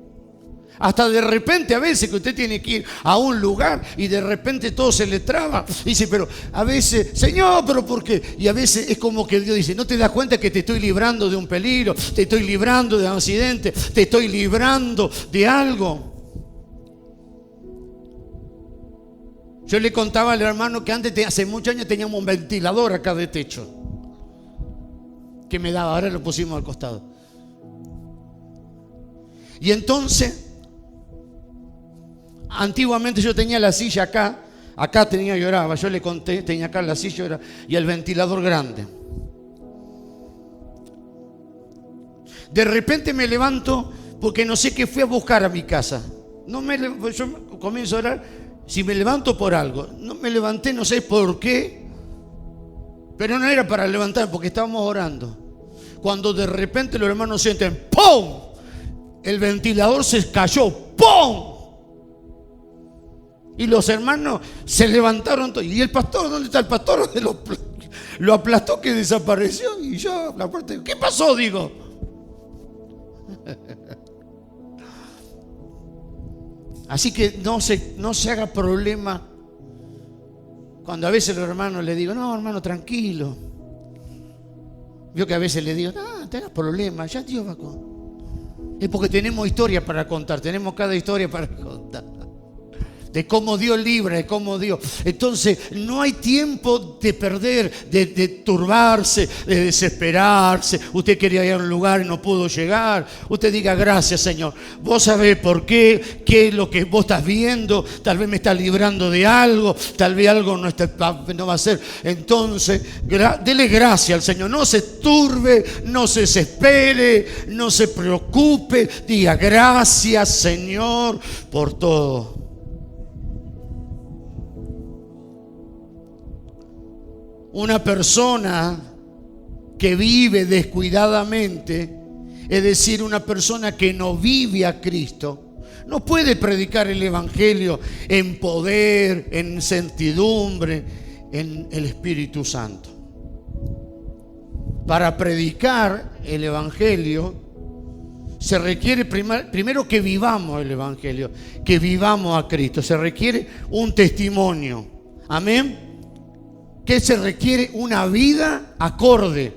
Hasta de repente, a veces que usted tiene que ir a un lugar y de repente todo se le traba. Dice, pero a veces, Señor, ¿pero por qué? Y a veces es como que Dios dice: ¿no te das cuenta que te estoy librando de un peligro? Te estoy librando de un accidente, te estoy librando de algo. Yo le contaba al hermano que antes, hace muchos años, teníamos un ventilador acá de techo que me daba, ahora lo pusimos al costado. Y entonces, antiguamente yo tenía la silla acá tenía, yo oraba, yo le conté, tenía acá la silla y el ventilador grande. De repente me levanto porque no sé qué fui a buscar a mi casa. Yo comienzo a orar, si me levanto por algo, no me levanté, no sé por qué, pero no era para levantar porque estábamos orando. Cuando de repente los hermanos sienten ¡pum! El ventilador se cayó, ¡pum! Y los hermanos se levantaron. Y el pastor, ¿dónde está el pastor? Lo aplastó que desapareció. Y yo, la puerta, ¿qué pasó? Digo. Así que no se haga problema. Cuando a veces los hermanos le digo: no, hermano, tranquilo. Vio que a veces le digo: no, te hagas problema, ya Dios va con. Es porque tenemos historias para contar, tenemos cada historia para contar. De cómo Dios libra, de cómo Dios. Entonces, no hay tiempo de perder, de turbarse, de desesperarse. Usted quería ir a un lugar y no pudo llegar. Usted diga: gracias, Señor. Vos sabés por qué es lo que vos estás viendo. Tal vez me estás librando de algo, tal vez algo no va a ser. Entonces, dele gracias al Señor. No se turbe, no se desespere, no se preocupe. Diga: gracias, Señor, por todo. Una persona que vive descuidadamente, es decir, una persona que no vive a Cristo, no puede predicar el Evangelio en poder, en certidumbre, en el Espíritu Santo. Para predicar el Evangelio se requiere primero que vivamos el Evangelio, que vivamos a Cristo. Se requiere un testimonio. Amén. Que se requiere una vida acorde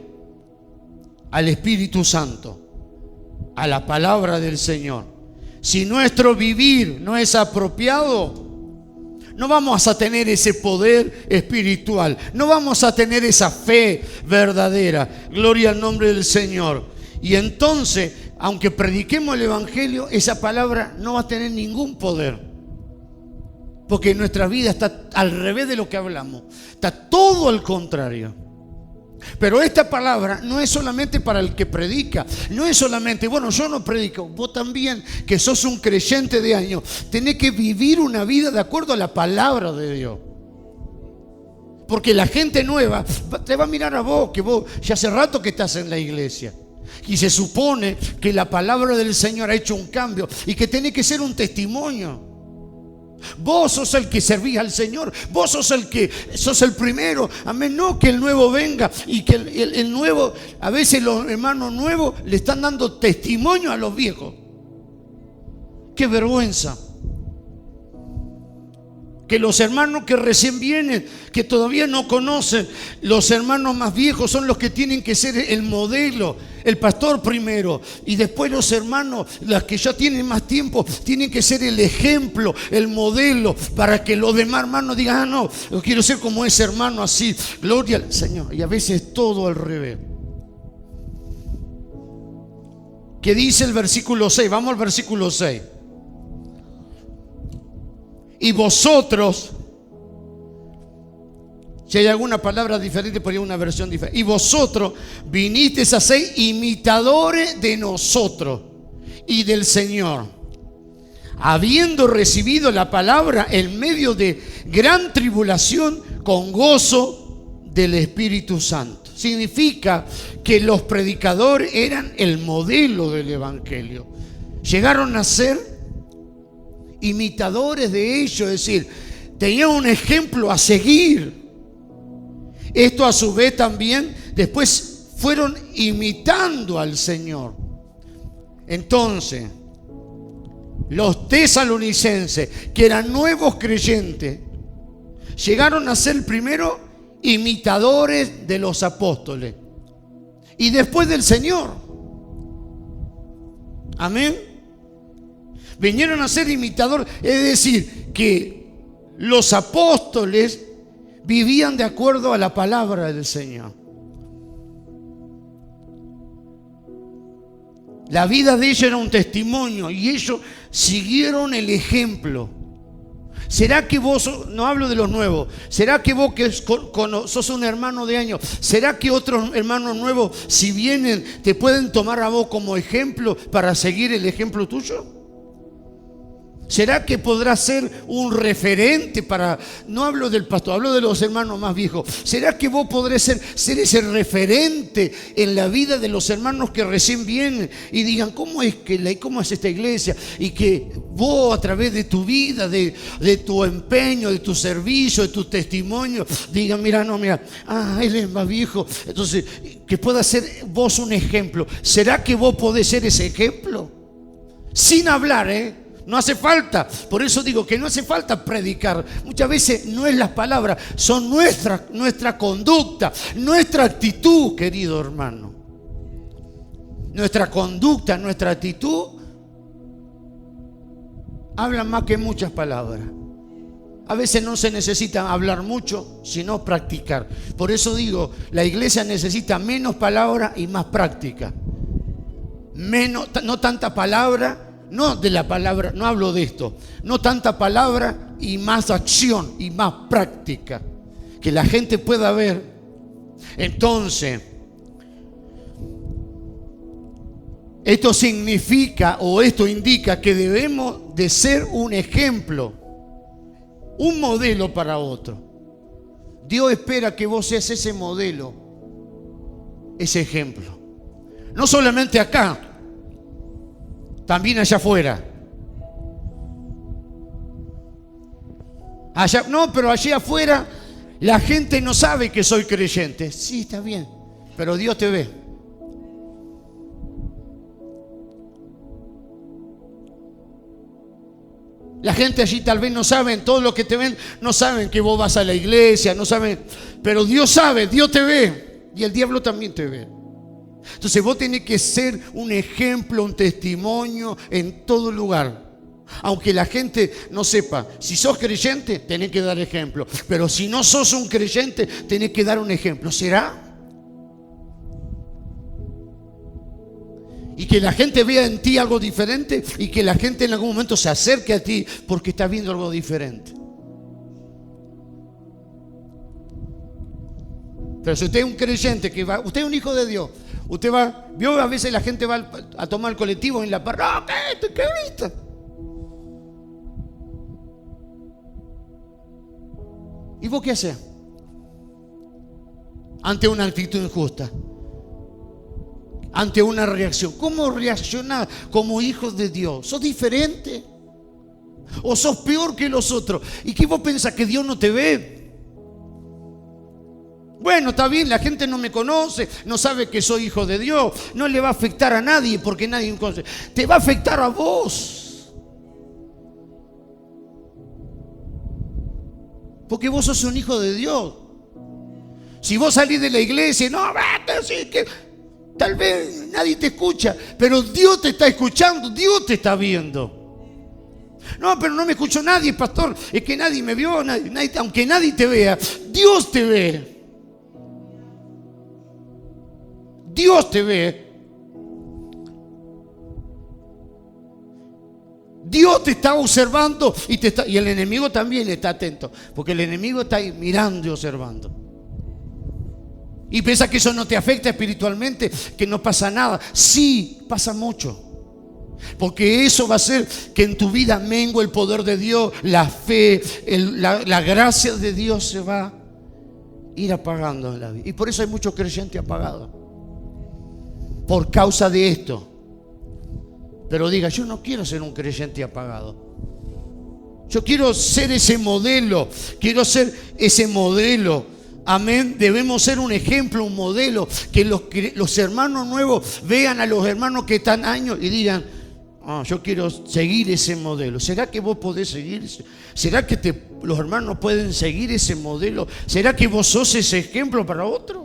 al Espíritu Santo, a la palabra del Señor. Si nuestro vivir no es apropiado, no vamos a tener ese poder espiritual, no vamos a tener esa fe verdadera. Gloria al nombre del Señor. Y entonces, aunque prediquemos el Evangelio, esa palabra no va a tener ningún poder. Porque nuestra vida está al revés de lo que hablamos. Está todo al contrario. Pero esta palabra no es solamente para el que predica. No es solamente, bueno, yo no predico. Vos también, que sos un creyente de años, tenés que vivir una vida de acuerdo a la palabra de Dios. Porque la gente nueva te va a mirar a vos, que vos ya hace rato que estás en la iglesia. Y se supone que la palabra del Señor ha hecho un cambio y que tiene que ser un testimonio. Vos sos el que servís al Señor. Vos sos el primero. Amén. No que el nuevo venga y que el nuevo, a veces los hermanos nuevos le están dando testimonio a los viejos. Qué vergüenza. Que los hermanos que recién vienen, que todavía no conocen, los hermanos más viejos son los que tienen que ser el modelo, el pastor primero, y después los hermanos, los que ya tienen más tiempo, tienen que ser el ejemplo, el modelo, para que los demás hermanos digan: ah, no, yo quiero ser como ese hermano así, gloria al Señor. Y a veces todo al revés. que dice el versículo 6. Vamos al versículo 6. Y vosotros, si hay alguna palabra diferente, podría una versión diferente. Y vosotros vinisteis a ser imitadores de nosotros y del Señor, habiendo recibido la palabra en medio de gran tribulación, con gozo del Espíritu Santo. Significa que los predicadores eran el modelo del Evangelio. Llegaron a ser imitadores de ellos, es decir, tenían un ejemplo a seguir. Esto a su vez también después fueron imitando al Señor. Entonces, los tesalonicenses, que eran nuevos creyentes, llegaron a ser primero imitadores de los apóstoles y después del Señor. Amén. Vinieron a ser imitadores, es decir, que los apóstoles vivían de acuerdo a la palabra del Señor. La vida de ellos era un testimonio y ellos siguieron el ejemplo. ¿Será que vos, no hablo de los nuevos, será que vos que sos un hermano de años, será que otros hermanos nuevos, si vienen, te pueden tomar a vos como ejemplo para seguir el ejemplo tuyo? ¿Será que podrás ser un referente para, no hablo del pastor, hablo de los hermanos más viejos? ¿Será que vos podrás ser ese referente en la vida de los hermanos que recién vienen y digan, ¿cómo es esta iglesia? Y que vos a través de tu vida, de tu empeño, de tu servicio, de tu testimonio, digan, mira, él es más viejo. Entonces, que pueda ser vos un ejemplo. ¿Será que vos podés ser ese ejemplo? Sin hablar, no hace falta, por eso digo que no hace falta predicar. Muchas veces no es las palabras, son nuestra conducta, nuestra actitud, querido hermano. Nuestra conducta, nuestra actitud hablan más que muchas palabras. A veces no se necesita hablar mucho, sino practicar. Por eso digo, la iglesia necesita menos palabra y más práctica. No tanta palabra. No de la palabra, no hablo de esto. No tanta palabra y más acción y más práctica. Que la gente pueda ver. Entonces, esto significa o esto indica que debemos de ser un ejemplo, un modelo para otro. Dios espera que vos seas ese modelo, ese ejemplo. No solamente acá, también allá afuera. Pero allá afuera la gente no sabe que soy creyente. Sí, está bien, pero Dios te ve. La gente allí tal vez no saben, todos los que te ven no saben que vos vas a la iglesia, no saben, pero Dios sabe, Dios te ve y el diablo también te ve. Entonces vos tenés que ser un ejemplo, un testimonio en todo lugar. Aunque la gente no sepa, si sos creyente, tenés que dar ejemplo. Pero si no sos un creyente, tenés que dar un ejemplo. ¿Será? Y que la gente vea en ti algo diferente y que la gente en algún momento se acerque a ti porque está viendo algo diferente. Pero si usted es un creyente, usted es un hijo de Dios, usted vio a veces la gente va a tomar el colectivo en la parroquia, ¿qué ahorita? ¿Y vos qué haces? Ante una actitud injusta, ante una reacción. ¿Cómo reaccionás como hijos de Dios? ¿Sos diferente? ¿O sos peor que los otros? ¿Y qué vos pensás que Dios no te ve? Bueno, está bien, la gente no me conoce, no sabe que soy hijo de Dios, no le va a afectar a nadie porque nadie me conoce. Te va a afectar a vos. Porque vos sos un hijo de Dios. Si vos salís de la iglesia, no, sí, que tal vez nadie te escucha, pero Dios te está escuchando, Dios te está viendo. No, pero no me escuchó nadie, pastor, es que nadie me vio, aunque nadie te vea, Dios te ve. Dios te ve. Dios te está observando y el enemigo también está atento, porque el enemigo está ahí mirando y observando. Y piensa que eso no te afecta espiritualmente, que no pasa nada. Sí, pasa mucho. Porque eso va a hacer que en tu vida mengue el poder de Dios, la fe, la gracia de Dios se va a ir apagando en la vida. Y por eso hay muchos creyentes apagados. Por causa de esto. Pero diga, yo no quiero ser un creyente apagado. Yo quiero ser ese modelo. Quiero ser ese modelo. Amén. Debemos ser un ejemplo, un modelo. Que los hermanos nuevos vean a los hermanos que están años y digan, yo quiero seguir ese modelo. ¿Será que vos podés seguir? ¿Será que los hermanos pueden seguir ese modelo? ¿Será que vos sos ese ejemplo para otro?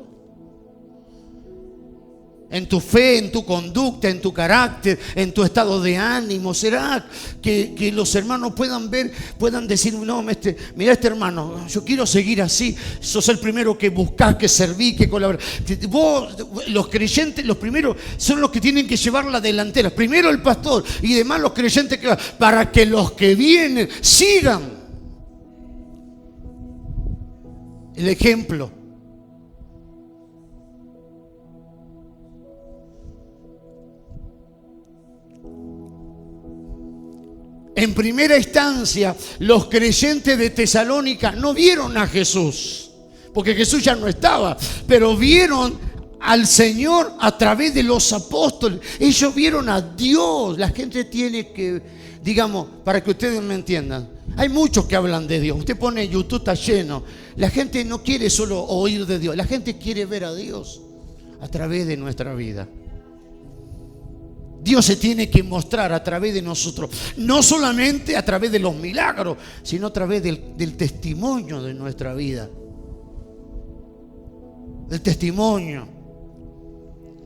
En tu fe, en tu conducta, en tu carácter, en tu estado de ánimo. ¿Será que los hermanos puedan decir, no, mira este hermano, yo quiero seguir así? Sos el primero que buscás, que servís, que colaborás. Vos, los creyentes, los primeros son los que tienen que llevar la delantera. Primero el pastor y demás los creyentes para que los que vienen sigan el ejemplo. En primera instancia, los creyentes de Tesalónica no vieron a Jesús, porque Jesús ya no estaba, pero vieron al Señor a través de los apóstoles. Ellos vieron a Dios. La gente tiene que, digamos, para que ustedes me entiendan, hay muchos que hablan de Dios. Usted pone YouTube, está lleno. La gente no quiere solo oír de Dios, la gente quiere ver a Dios a través de nuestra vida. Dios se tiene que mostrar a través de nosotros, no solamente a través de los milagros, sino a través del testimonio de nuestra vida, del testimonio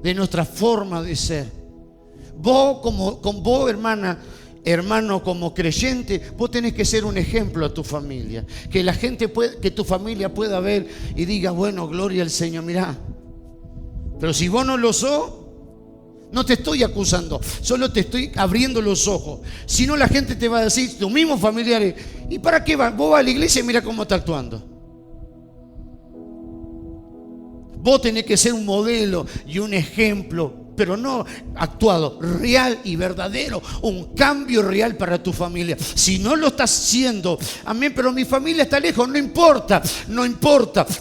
de nuestra forma de ser. Vos vos hermano, como creyente, vos tenés que ser un ejemplo a tu familia, que la gente que tu familia pueda ver y diga, bueno, gloria al Señor, mirá. Pero si vos no lo sos, no te estoy acusando, solo te estoy abriendo los ojos. Si no, la gente te va a decir, tus mismos familiares, ¿y para qué vas? Vos vas a la iglesia y mira cómo está actuando. Vos tenés que ser un modelo y un ejemplo, pero no actuado, real y verdadero, un cambio real para tu familia. Si no lo estás haciendo, amén, pero mi familia está lejos, no importa,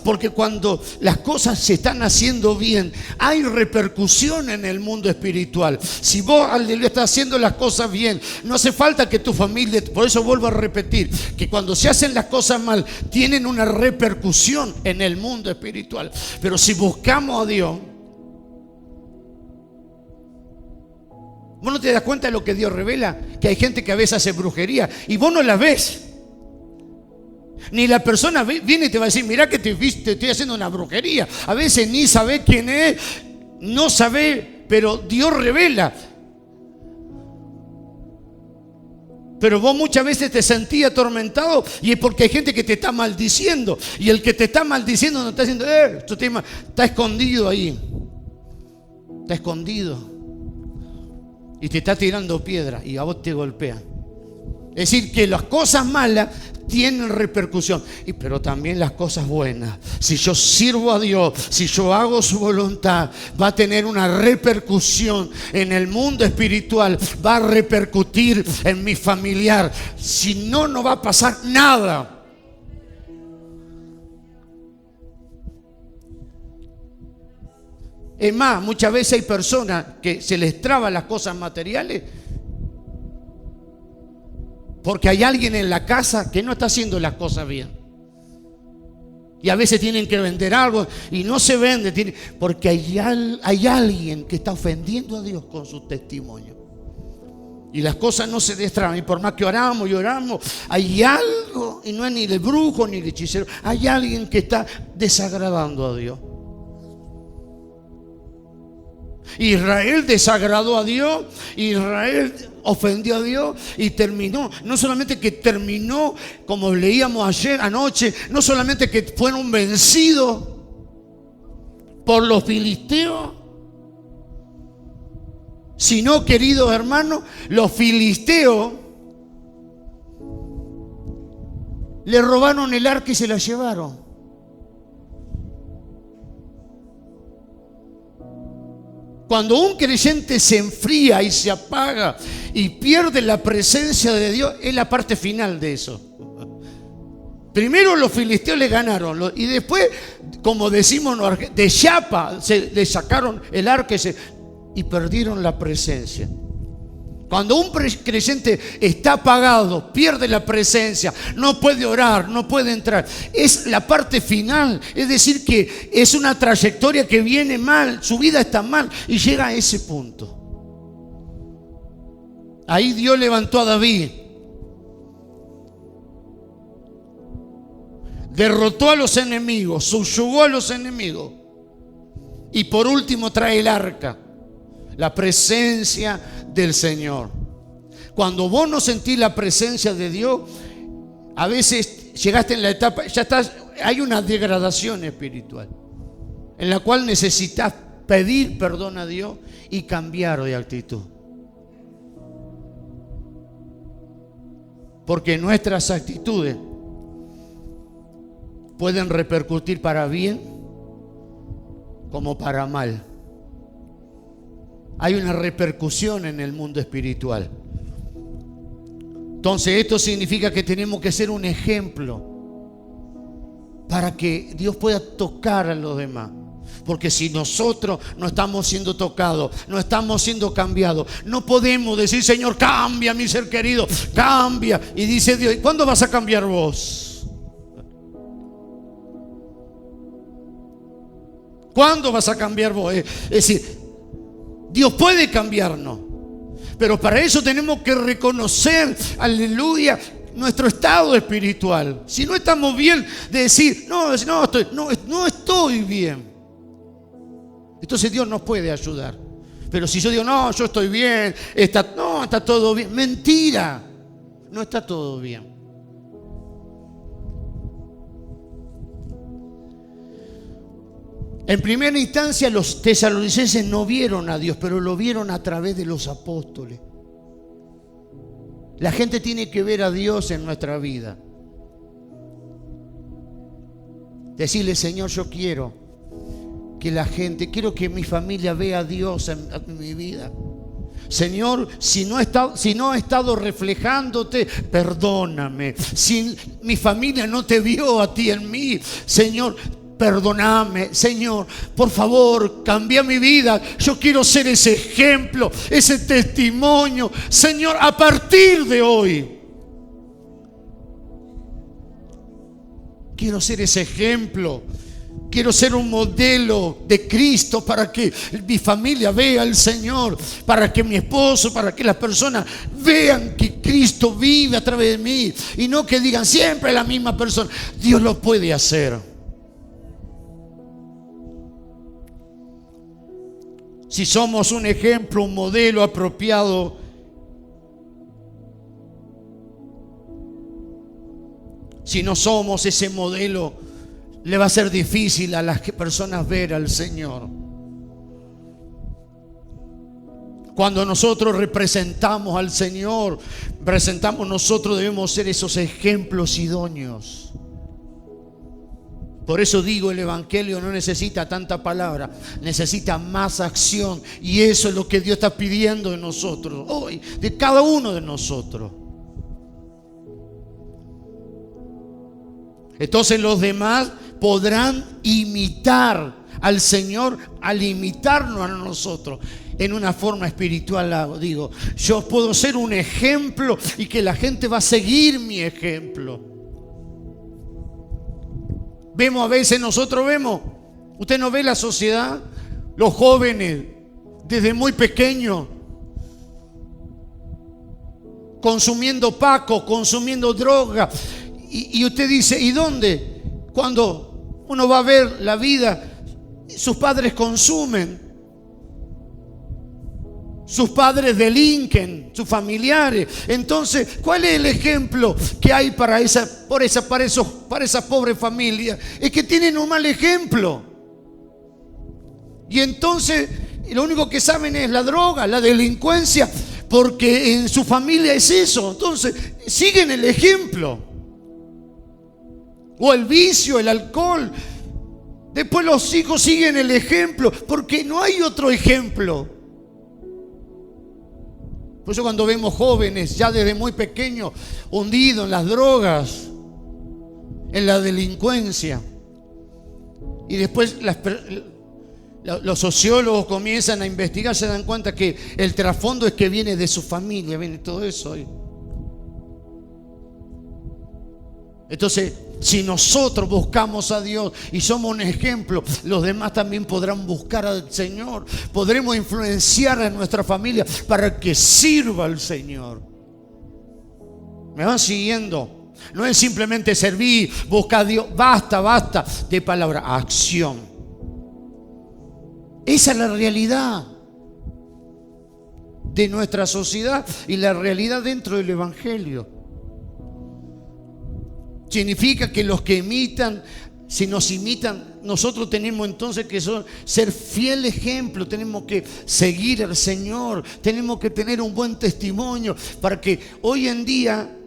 porque cuando las cosas se están haciendo bien, hay repercusión en el mundo espiritual. Si vos le estás haciendo las cosas bien, no hace falta que tu familia, por eso vuelvo a repetir, que cuando se hacen las cosas mal, tienen una repercusión en el mundo espiritual. Pero si buscamos a Dios, vos no te das cuenta de lo que Dios revela, que hay gente que a veces hace brujería y vos no la ves. Ni la persona viene y te va a decir, mirá que te estoy haciendo una brujería. A veces ni sabe quién es, no sabe, pero Dios revela. Pero vos muchas veces te sentís atormentado y es porque hay gente que te está maldiciendo. Y el que te está maldiciendo no está diciendo, tu tema está escondido ahí. Está escondido. Y te está tirando piedra y a vos te golpea. Es decir, que las cosas malas tienen repercusión, pero también las cosas buenas. Si yo sirvo a Dios, si yo hago su voluntad, va a tener una repercusión en el mundo espiritual, va a repercutir en mi familiar. Si no, no va a pasar nada. Es más, muchas veces hay personas que se les traban las cosas materiales porque hay alguien en la casa que no está haciendo las cosas bien. Y a veces tienen que vender algo y no se vende porque hay alguien que está ofendiendo a Dios con su testimonio. Y las cosas no se destraban. Y por más que oramos y oramos, hay algo, y no es ni el brujo ni el hechicero, hay alguien que está desagradando a Dios. Israel desagradó a Dios, Israel ofendió a Dios y terminó. No solamente que terminó, como leíamos anoche, no solamente que fueron vencidos por los filisteos, sino, queridos hermanos, los filisteos le robaron el arca y se la llevaron. Cuando un creyente se enfría y se apaga y pierde la presencia de Dios, es la parte final de eso. Primero los filisteos le ganaron y después, como decimos, de chapa le sacaron el arca y perdieron la presencia. Cuando un creyente está apagado, pierde la presencia, no puede orar, no puede entrar, es la parte final. Es decir, que es una trayectoria que viene mal, su vida está mal y llega a ese punto. Ahí Dios levantó a David, derrotó a los enemigos, subyugó a los enemigos y por último trae el arca, la presencia del Señor. Cuando vos no sentís la presencia de Dios, a veces llegaste en la etapa, ya estás, hay una degradación espiritual en la cual necesitas pedir perdón a Dios y cambiar de actitud. Porque nuestras actitudes pueden repercutir para bien como para mal. Hay una repercusión en el mundo espiritual. Entonces esto significa que tenemos que ser un ejemplo para que Dios pueda tocar a los demás. Porque si nosotros no estamos siendo tocados, no estamos siendo cambiados, no podemos decir: Señor, cambia mi ser querido, cambia. Y dice Dios: ¿cuándo vas a cambiar vos? ¿Cuándo vas a cambiar vos? Es decir, Dios puede cambiarnos, pero para eso tenemos que reconocer, aleluya, nuestro estado espiritual. Si no estamos bien, de decir: no estoy bien, entonces Dios nos puede ayudar. Pero si yo digo: no, yo estoy bien, está todo bien, mentira, no está todo bien. En primera instancia, los tesalonicenses no vieron a Dios, pero lo vieron a través de los apóstoles. La gente tiene que ver a Dios en nuestra vida. Decirle: Señor, yo quiero que mi familia vea a Dios en mi vida. Señor, si no he estado reflejándote, perdóname. Si mi familia no te vio a ti en mí, Señor, perdóname. Señor, por favor, cambia mi vida. Yo quiero ser ese ejemplo, ese testimonio. Señor, a partir de hoy quiero ser ese ejemplo. Quiero ser un modelo de Cristo para que mi familia vea al Señor, para que mi esposo, para que las personas vean que Cristo vive a través de mí y no que digan siempre la misma persona. Dios lo puede hacer. Si somos un ejemplo, un modelo apropiado, si no somos ese modelo, le va a ser difícil a las personas ver al Señor. Cuando nosotros representamos al Señor, nosotros debemos ser esos ejemplos idóneos. Por eso digo, el evangelio no necesita tanta palabra, necesita más acción. Y eso es lo que Dios está pidiendo de nosotros hoy, de cada uno de nosotros. Entonces los demás podrán imitar al Señor al imitarnos a nosotros en una forma espiritual. Digo, yo puedo ser un ejemplo y que la gente va a seguir mi ejemplo. Vemos a veces, usted no ve la sociedad, los jóvenes desde muy pequeños consumiendo paco, consumiendo droga, y usted dice: ¿y dónde? Cuando uno va a ver la vida, sus padres consumen, sus padres delinquen, sus familiares. Entonces, ¿cuál es el ejemplo que hay para esa pobre familia? Es que tienen un mal ejemplo. Y entonces lo único que saben es la droga, la delincuencia, porque en su familia es eso. Entonces siguen el ejemplo. o el vicio, el alcohol. Después los hijos siguen el ejemplo, porque no hay otro ejemplo. Por eso cuando vemos jóvenes ya desde muy pequeños hundidos en las drogas, en la delincuencia, y después los sociólogos comienzan a investigar, se dan cuenta que el trasfondo es que viene de su familia, viene todo eso. Entonces, si nosotros buscamos a Dios y somos un ejemplo, los demás también podrán buscar al Señor. Podremos influenciar a nuestra familia para que sirva al Señor. ¿Me van siguiendo? No es simplemente servir, buscar a Dios. Basta de palabra, acción. Esa es la realidad de nuestra sociedad y la realidad dentro del Evangelio. Significa que los que imitan, si nos imitan, nosotros tenemos entonces que ser fiel ejemplo, tenemos que seguir al Señor, tenemos que tener un buen testimonio para que hoy en día,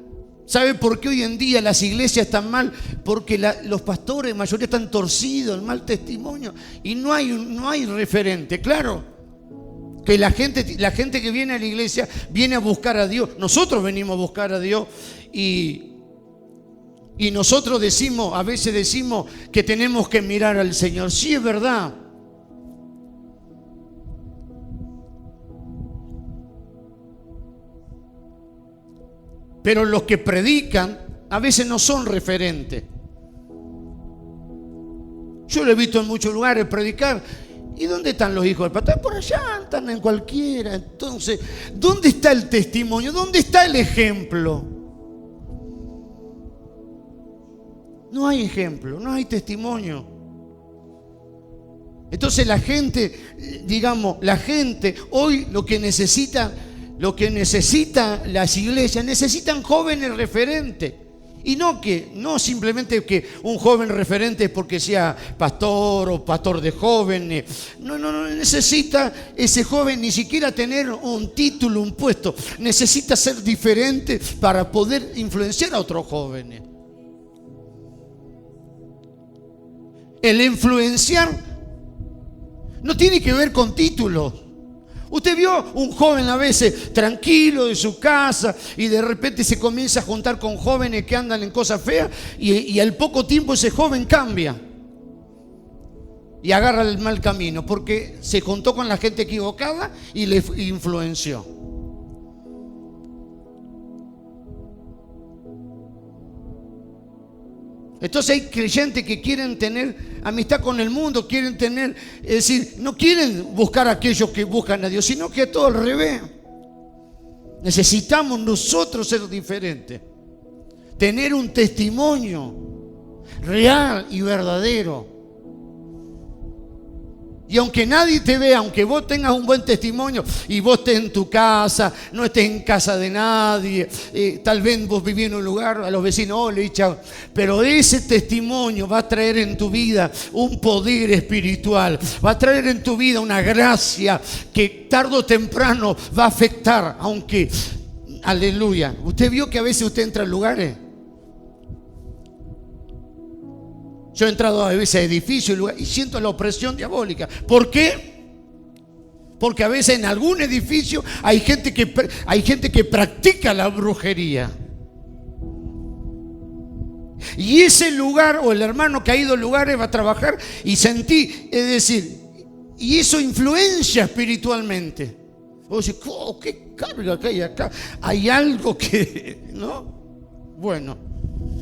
¿sabe por qué hoy en día las iglesias están mal? Porque los pastores, la mayoría están torcidos, el mal testimonio, y no hay referente. Claro que la gente que viene a la iglesia viene a buscar a Dios. Nosotros venimos a buscar a Dios y nosotros a veces decimos que tenemos que mirar al Señor. Sí, es verdad. Pero los que predican a veces no son referentes. Yo lo he visto en muchos lugares predicar. ¿Y dónde están los hijos del pastor? Por allá, están en cualquiera. Entonces, ¿dónde está el testimonio? ¿Dónde está el ejemplo? No hay ejemplo, no hay testimonio. Entonces la gente hoy lo que necesita las iglesias, necesitan jóvenes referentes. Y no simplemente que un joven referente es porque sea pastor o pastor de jóvenes. No necesita ese joven ni siquiera tener un título, un puesto. Necesita ser diferente para poder influenciar a otros jóvenes. El influenciar no tiene que ver con títulos. Usted vio un joven a veces tranquilo de su casa y de repente se comienza a juntar con jóvenes que andan en cosas feas y al poco tiempo ese joven cambia y agarra el mal camino porque se juntó con la gente equivocada y le influenció. Entonces hay creyentes que quieren tener amistad con el mundo, es decir, no quieren buscar a aquellos que buscan a Dios, sino que todo al revés. Necesitamos nosotros ser diferentes, tener un testimonio real y verdadero. Y aunque nadie te vea, aunque vos tengas un buen testimonio y vos estés en tu casa, no estés en casa de nadie, tal vez vos vivís en un lugar, a los vecinos, pero ese testimonio va a traer en tu vida un poder espiritual, va a traer en tu vida una gracia que tarde o temprano va a afectar, aunque, aleluya. ¿Usted vio que a veces usted entra en lugares? Yo he entrado a veces a edificios y siento la opresión diabólica. ¿Por qué? Porque a veces en algún edificio hay gente que practica la brujería. Y ese lugar, o el hermano que ha ido a lugares, va a trabajar y sentí, es decir, y eso influencia espiritualmente. O sea, oh, qué carga que hay acá. Hay algo que, ¿no? Bueno.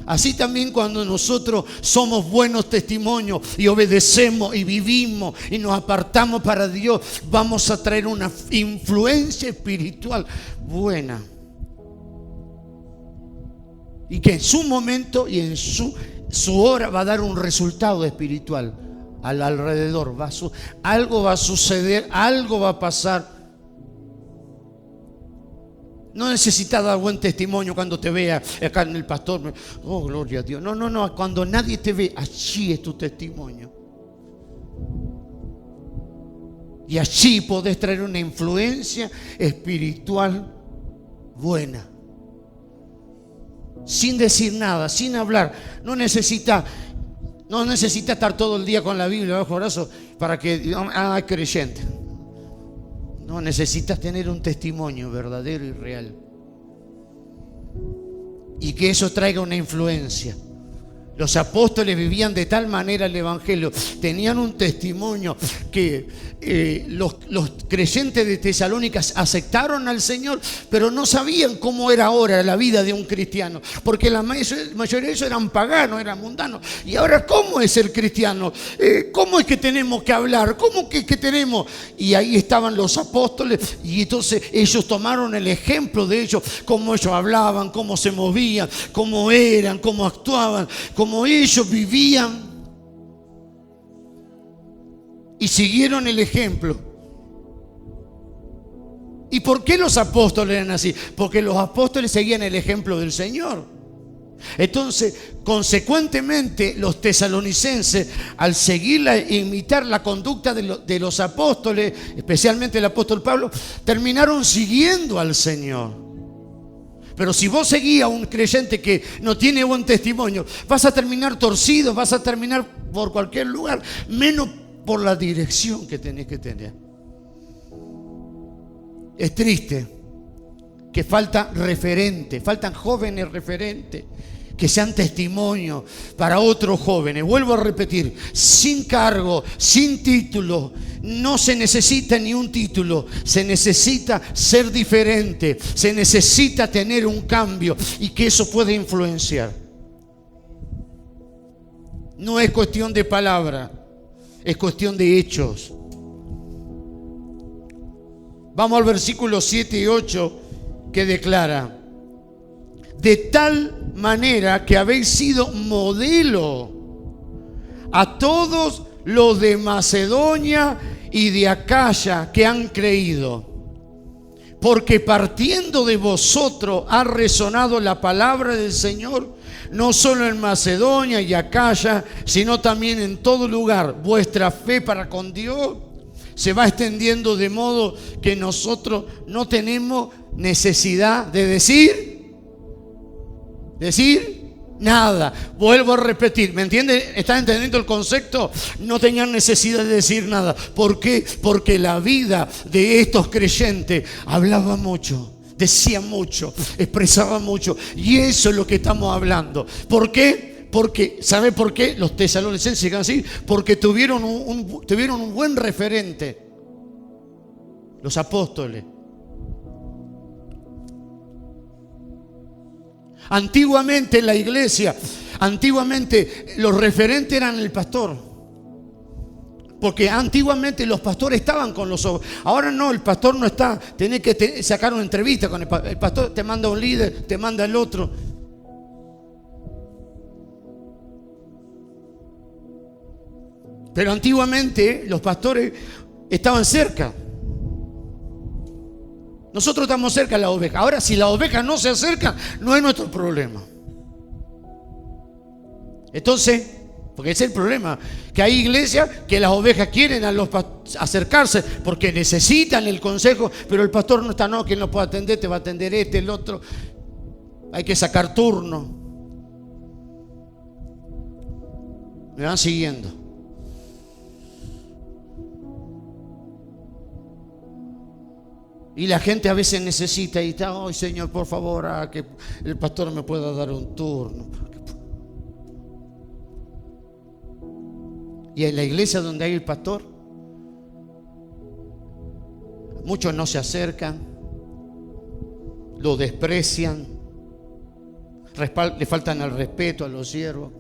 Así también cuando nosotros somos buenos testimonios y obedecemos y vivimos y nos apartamos para Dios, vamos a traer una influencia espiritual buena. Y que en su momento y en su hora va a dar un resultado espiritual al alrededor. Algo va a suceder, algo va a pasar. No necesitas dar buen testimonio cuando te vea acá en el pastor. Oh, gloria a Dios. No. Cuando nadie te ve, allí es tu testimonio. Y allí podés traer una influencia espiritual buena. sin decir nada, sin hablar. No necesita estar todo el día con la Biblia bajo el brazo para que es creyente. No, necesitas tener un testimonio verdadero y real. Y que eso traiga una influencia. Los apóstoles vivían de tal manera el evangelio, tenían un testimonio que los creyentes de Tesalónica aceptaron al Señor, pero no sabían cómo era ahora la vida de un cristiano, porque la mayoría de ellos eran paganos, eran mundanos. Y ahora, ¿cómo es ser cristiano? ¿Cómo es que tenemos que hablar? ¿Cómo que tenemos? Y ahí estaban los apóstoles, y entonces ellos tomaron el ejemplo de ellos, cómo ellos hablaban, cómo se movían, cómo eran, cómo actuaban, como ellos vivían, y siguieron el ejemplo. ¿Y por qué los apóstoles eran así? Porque los apóstoles seguían el ejemplo del Señor. Entonces, consecuentemente, los tesalonicenses, al imitar la conducta de los apóstoles, especialmente el apóstol Pablo, terminaron siguiendo al Señor. Pero si vos seguís a un creyente que no tiene buen testimonio, vas a terminar torcido, vas a terminar por cualquier lugar, menos por la dirección que tenés que tener. Es triste que faltan jóvenes referentes, que sean testimonio para otros jóvenes. Vuelvo a repetir, sin cargo, sin título. No se necesita ni un título, se necesita ser diferente, se necesita tener un cambio y que eso puede influenciar. No es cuestión de palabra, es cuestión de hechos. Vamos al versículo 7 y 8 que declara: de tal manera que habéis sido modelo a todos los de Macedonia y de Acaya que han creído, porque partiendo de vosotros ha resonado la palabra del Señor, no solo en Macedonia y Acaya, sino también en todo lugar. Vuestra fe para con Dios se va extendiendo, de modo que nosotros no tenemos necesidad de decir nada. Vuelvo a repetir, ¿me entienden? ¿Están entendiendo el concepto? No tenían necesidad de decir nada. ¿Por qué? Porque la vida de estos creyentes hablaba mucho, decía mucho, expresaba mucho. Y eso es lo que estamos hablando. ¿Por qué? Porque, ¿sabe por qué los tesalonicenses llegan así? Porque tuvieron un buen referente, los apóstoles. Antiguamente en la iglesia, los referentes eran el pastor. Porque antiguamente los pastores estaban con los obreros. Ahora no, el pastor no está. Tenés que sacar una entrevista con el pastor. Te manda un líder, te manda el otro. Pero antiguamente los pastores estaban cerca. Nosotros estamos cerca de la oveja. Ahora, si la oveja no se acerca, no es nuestro problema. Entonces, porque ese es el problema, que hay iglesias que las ovejas quieren acercarse porque necesitan el consejo, pero el pastor no está. No, quien lo puede atender, te va a atender el otro. Hay que sacar turno. Me van siguiendo. Y la gente a veces necesita y está: ay, Señor, por favor, que el pastor me pueda dar un turno. Y en la iglesia donde hay el pastor, muchos no se acercan, lo desprecian, le faltan el respeto a los siervos.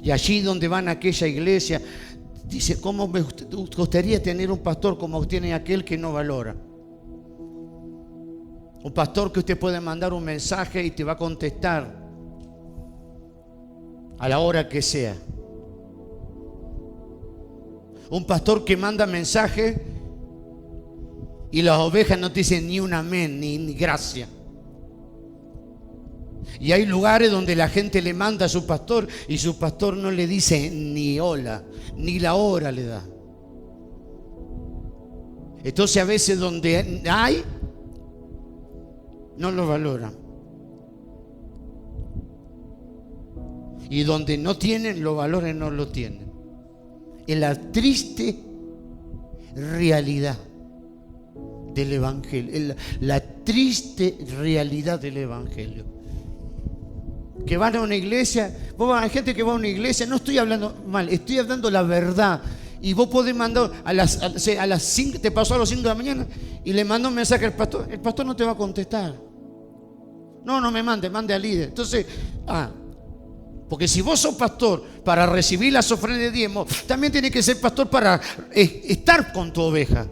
Y allí donde van a aquella iglesia, dice: ¿cómo me gustaría tener un pastor como tiene aquel que no valora? Un pastor que usted puede mandar un mensaje y te va a contestar a la hora que sea. Un pastor que manda mensaje y las ovejas no te dicen ni un amén, ni gracias. Y hay lugares donde la gente le manda a su pastor y su pastor no le dice ni hola, ni la hora le da. Entonces a veces donde hay, no lo valoran. Y donde no tienen, lo valoran, no lo tienen. Es la triste realidad del Evangelio. La triste realidad del Evangelio. Que van a una iglesia, hay gente que va a una iglesia, no estoy hablando mal, estoy hablando la verdad. Y vos podés mandar a las 5, te pasó a las 5 de la mañana y le mandó un mensaje al pastor. El pastor no te va a contestar. No me mande al líder. Entonces, porque si vos sos pastor para recibir las ofrendas de diezmo, también tenés que ser pastor para estar con tu oveja.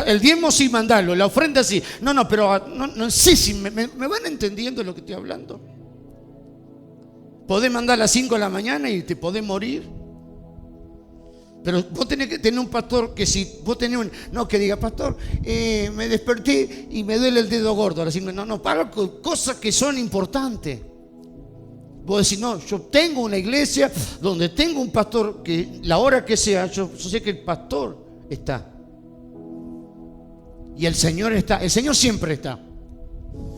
El diezmo sí mandarlo, la ofrenda sí. Pero no sé si me van entendiendo lo que estoy hablando. Podés mandar a las 5 de la mañana y te podés morir. Pero vos tenés que tener un pastor que si vos tenés que diga, pastor, me desperté y me duele el dedo gordo. Ahora sí, para cosas que son importantes. Vos decís, yo tengo una iglesia donde tengo un pastor que la hora que sea, yo sé que el pastor está. Y el Señor está, el Señor siempre está.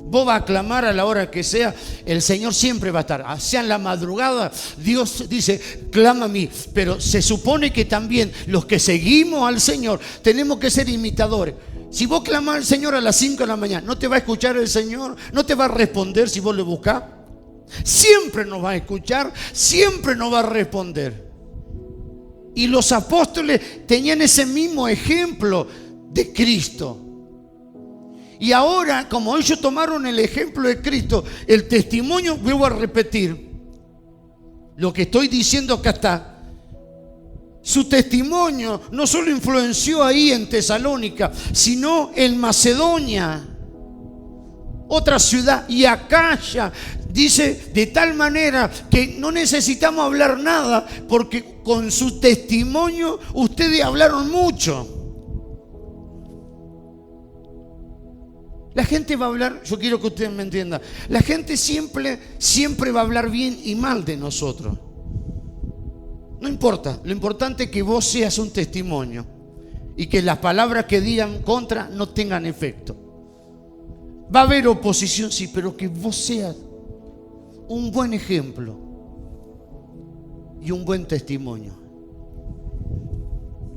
Vos vas a clamar a la hora que sea, el Señor siempre va a estar. Sea en la madrugada, Dios dice, clama a mí. Pero se supone que también los que seguimos al Señor tenemos que ser imitadores. Si vos clamás al Señor a las 5 de la mañana, ¿no te va a escuchar el Señor? ¿No te va a responder si vos le buscás? Siempre nos va a escuchar, siempre nos va a responder. Y los apóstoles tenían ese mismo ejemplo de Cristo. Y ahora, como ellos tomaron el ejemplo de Cristo, el testimonio, vuelvo a repetir lo que estoy diciendo acá está. Su testimonio no solo influenció ahí en Tesalónica, sino en Macedonia, otra ciudad, y Acaya. Dice de tal manera que no necesitamos hablar nada, porque con su testimonio ustedes hablaron mucho. La gente va a hablar, yo quiero que ustedes me entiendan, la gente siempre va a hablar bien y mal de nosotros. No importa, lo importante es que vos seas un testimonio y que las palabras que digan contra no tengan efecto. Va a haber oposición, sí, pero que vos seas un buen ejemplo y un buen testimonio.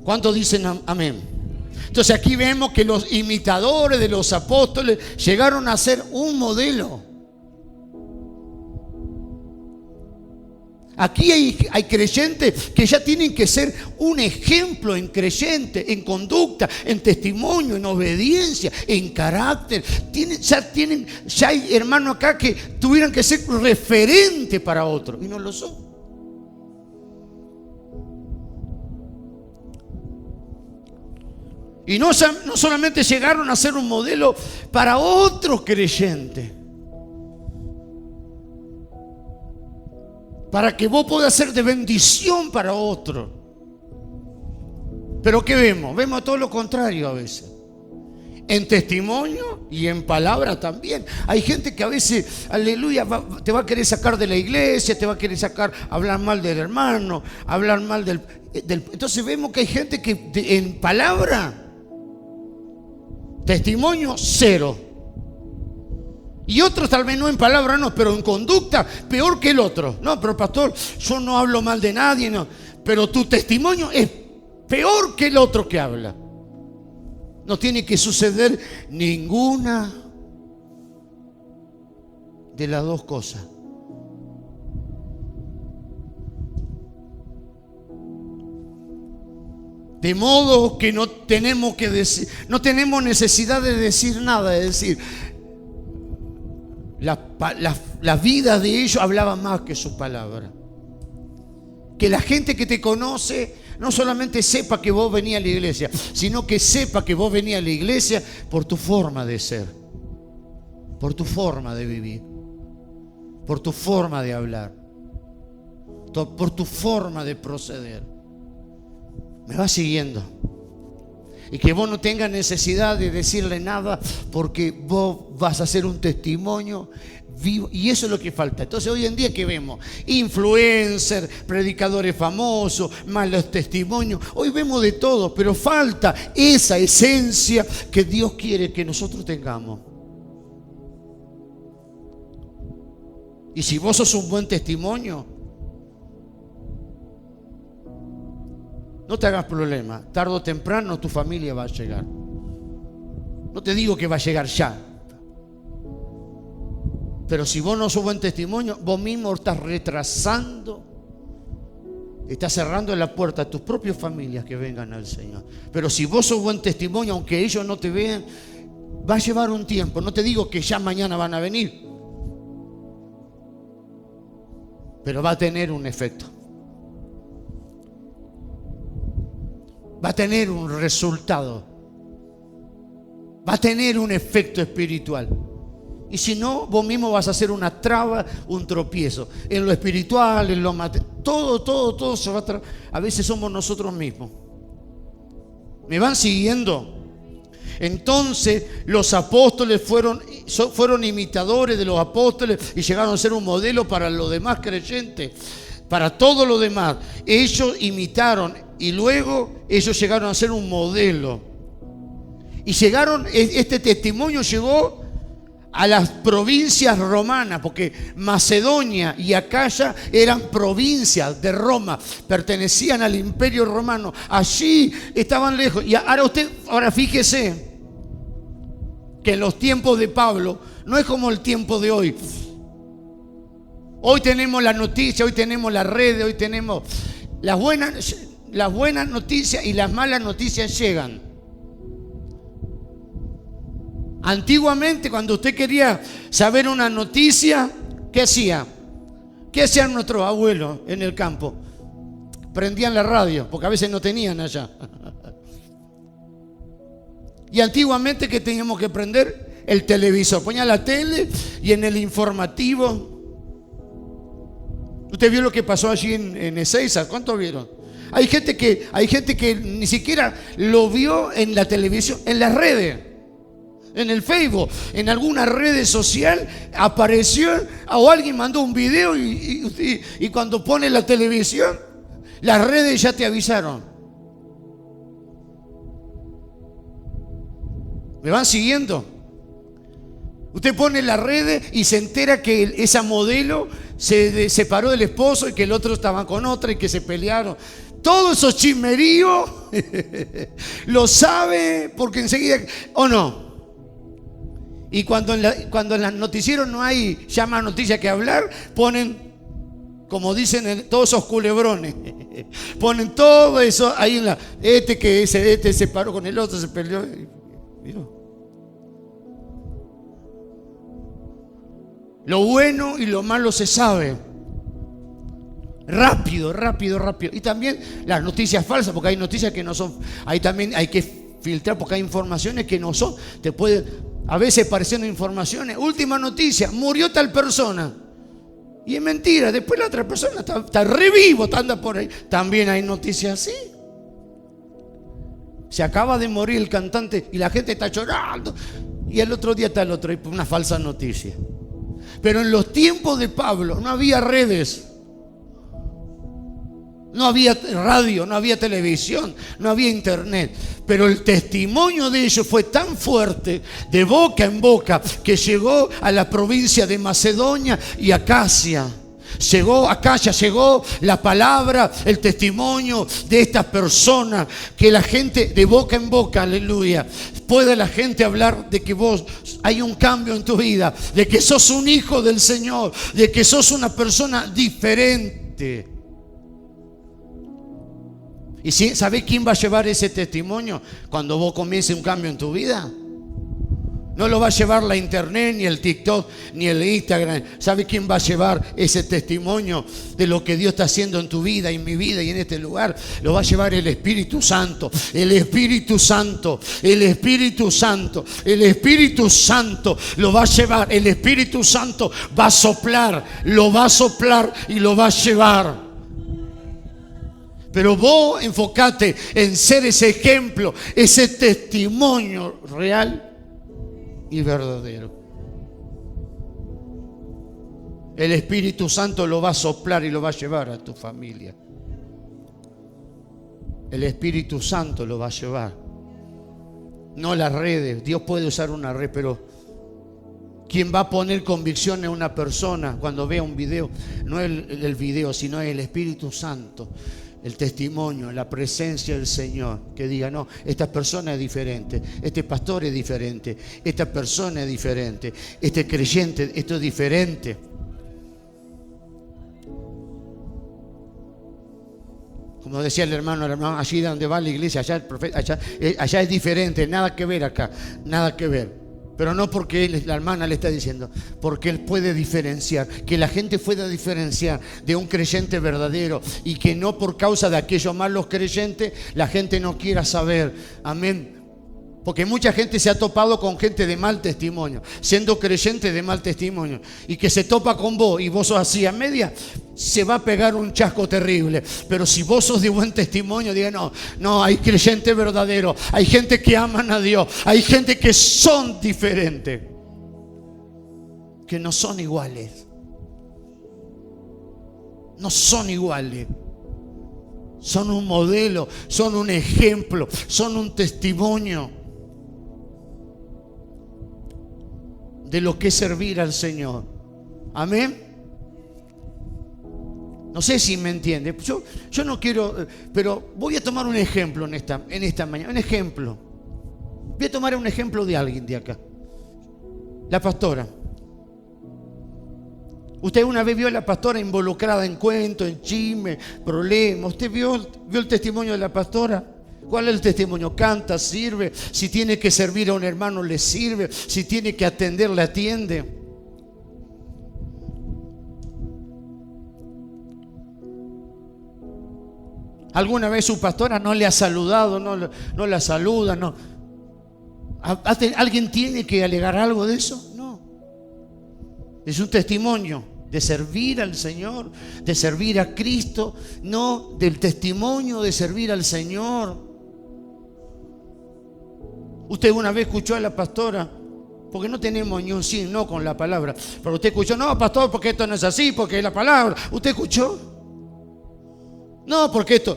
¿Cuántos dicen amén? Entonces aquí vemos que los imitadores de los apóstoles llegaron a ser un modelo. Aquí hay creyentes que ya tienen que ser un ejemplo en creyente, en conducta, en testimonio, en obediencia, en carácter. Ya hay hermanos acá que tuvieran que ser referente para otros y no lo son. Y no solamente llegaron a ser un modelo para otros creyentes, para que vos puedas ser de bendición para otro. Pero ¿qué vemos? Vemos todo lo contrario a veces. En testimonio y en palabra también. Hay gente que a veces, aleluya, te va a querer sacar de la iglesia, te va a querer sacar, hablar mal del hermano, hablar mal del. Entonces vemos que hay gente que en palabra, testimonio, cero. Y otros tal vez no en palabra, no, pero en conducta, peor que el otro. No, pero pastor, yo no hablo mal de nadie, no. Pero tu testimonio es peor que el otro que habla. No tiene que suceder ninguna de las dos cosas. De modo que no tenemos que decir, no tenemos necesidad de decir nada, es decir, la vida de ellos hablaba más que sus palabras. Que la gente que te conoce no solamente sepa que vos venís a la iglesia, sino que sepa que vos venís a la iglesia por tu forma de ser, por tu forma de vivir, por tu forma de hablar, por tu forma de proceder. Me va siguiendo. Y que vos no tengas necesidad de decirle nada, porque vos vas a hacer un testimonio vivo, y eso es lo que falta. Entonces hoy en día, ¿qué vemos? Influencers, predicadores famosos, malos testimonios. Hoy vemos de todo, pero falta esa esencia que Dios quiere que nosotros tengamos. Y si vos sos un buen testimonio, no te hagas problema. Tarde o temprano tu familia va a llegar. No te digo que va a llegar ya. Pero si vos no sos buen testimonio, vos mismo estás retrasando, estás cerrando la puerta a tus propias familias que vengan al Señor. Pero si vos sos buen testimonio, aunque ellos no te vean, va a llevar un tiempo. No te digo que ya mañana van a venir, pero va a tener un efecto. Va a tener un resultado. Va a tener un efecto espiritual. Y si no, vos mismo vas a hacer una traba, un tropiezo. En lo espiritual, en lo material, todo se va a A veces somos nosotros mismos. ¿Me van siguiendo? Entonces los apóstoles fueron imitadores de los apóstoles y llegaron a ser un modelo para los demás creyentes, para todo lo demás. Ellos imitaron y luego ellos llegaron a ser un modelo. Y este testimonio llegó a las provincias romanas, porque Macedonia y Acaya eran provincias de Roma, pertenecían al Imperio Romano. Allí estaban lejos. Y ahora fíjese que en los tiempos de Pablo no es como el tiempo de hoy. Hoy tenemos la noticia, hoy tenemos las redes, hoy tenemos las buenas noticias y las malas noticias llegan. Antiguamente, cuando usted quería saber una noticia, ¿qué hacía? ¿Qué hacían nuestros abuelos en el campo? Prendían la radio, porque a veces no tenían allá. Y antiguamente, ¿qué teníamos que prender? El televisor. Ponía la tele y en el informativo. ¿Usted vio lo que pasó allí en Ezeiza? ¿Cuánto vieron? Hay gente que ni siquiera lo vio en la televisión, en las redes. En el Facebook, en alguna red social apareció o alguien mandó un video y cuando pone la televisión, las redes ya te avisaron. ¿Me van siguiendo? Usted pone las redes y se entera que esa modelo se separó del esposo y que el otro estaba con otra y que se pelearon. Todo esos chismeríos lo sabe porque enseguida, ¿o no? Y cuando en los noticieros no hay ya más noticias que hablar, ponen, como dicen todos esos culebrones, ponen todo eso ahí en la. Este se separó con el otro, se peleó. ¿Vieron? Lo bueno y lo malo se sabe. Rápido. Y también las noticias falsas, porque hay noticias que no son. Ahí también hay que filtrar, porque hay informaciones que no son. A veces apareciendo informaciones, última noticia, murió tal persona. Y es mentira, después la otra persona está revivo, anda por ahí. También hay noticias así. Se acaba de morir el cantante y la gente está llorando. Y el otro día está el otro, una falsa noticia. Pero en los tiempos de Pablo no había redes. No había radio, no había televisión, no había internet. Pero el testimonio de ellos fue tan fuerte, de boca en boca, que llegó a la provincia de Macedonia y Acaya. Llegó la palabra, el testimonio de estas personas, que la gente de boca en boca, aleluya, puede la gente hablar de que vos hay un cambio en tu vida, de que sos un hijo del Señor, de que sos una persona diferente. ¿Y sabés quién va a llevar ese testimonio cuando vos comiences un cambio en tu vida? No lo va a llevar la internet, ni el TikTok, ni el Instagram. ¿Sabe quién va a llevar ese testimonio de lo que Dios está haciendo en tu vida, en mi vida y en este lugar? Lo va a llevar el Espíritu Santo. El Espíritu Santo. El Espíritu Santo. El Espíritu Santo lo va a llevar. El Espíritu Santo va a soplar. Lo va a soplar y lo va a llevar. Pero vos enfocate en ser ese ejemplo, ese testimonio real y verdadero. El Espíritu Santo lo va a soplar y lo va a llevar a tu familia. El Espíritu Santo lo va a llevar. No las redes. Dios puede usar una red, pero quien va a poner convicción en una persona cuando vea un video, no es el video, sino es el Espíritu Santo, el testimonio, la presencia del Señor, que diga, no, esta persona es diferente, este pastor es diferente, esta persona es diferente, este creyente, esto es diferente. Como decía el hermano, allí donde va la iglesia, allá es diferente, nada que ver acá, nada que ver. Pero no porque la hermana le está diciendo, porque él puede diferenciar, que la gente pueda diferenciar de un creyente verdadero y que no por causa de aquellos malos creyentes la gente no quiera saber. Amén. Porque mucha gente se ha topado con gente de mal testimonio, siendo creyente de mal testimonio, y que se topa con vos y vos sos así a media, se va a pegar un chasco terrible. Pero si vos sos de buen testimonio, diga, no, hay creyentes verdaderos, hay gente que aman a Dios, hay gente que son diferentes, que no son iguales. No son iguales. Son un modelo, son un ejemplo, son un testimonio de lo que es servir al Señor. Amén. No sé si me entiende. Yo no quiero, pero voy a tomar un ejemplo en esta mañana. Un ejemplo. Voy a tomar un ejemplo de alguien de acá. La pastora. Usted una vez vio a la pastora involucrada en cuentos, en chismes, problemas. ¿Usted vio el testimonio de la pastora? ¿Cuál es el testimonio? Canta, sirve. Si tiene que servir a un hermano, le sirve. Si tiene que atender, le atiende. ¿Alguna vez su pastora no le ha saludado? No la saluda, no. ¿Alguien tiene que alegar algo de eso? No. Es un testimonio de servir al Señor, de servir a Cristo, no del testimonio de servir al Señor. Usted una vez escuchó a la pastora, porque no tenemos ni un sí, no con la palabra, pero usted escuchó, no, pastor, porque esto no es así, porque es la palabra. ¿Usted escuchó? No, porque esto.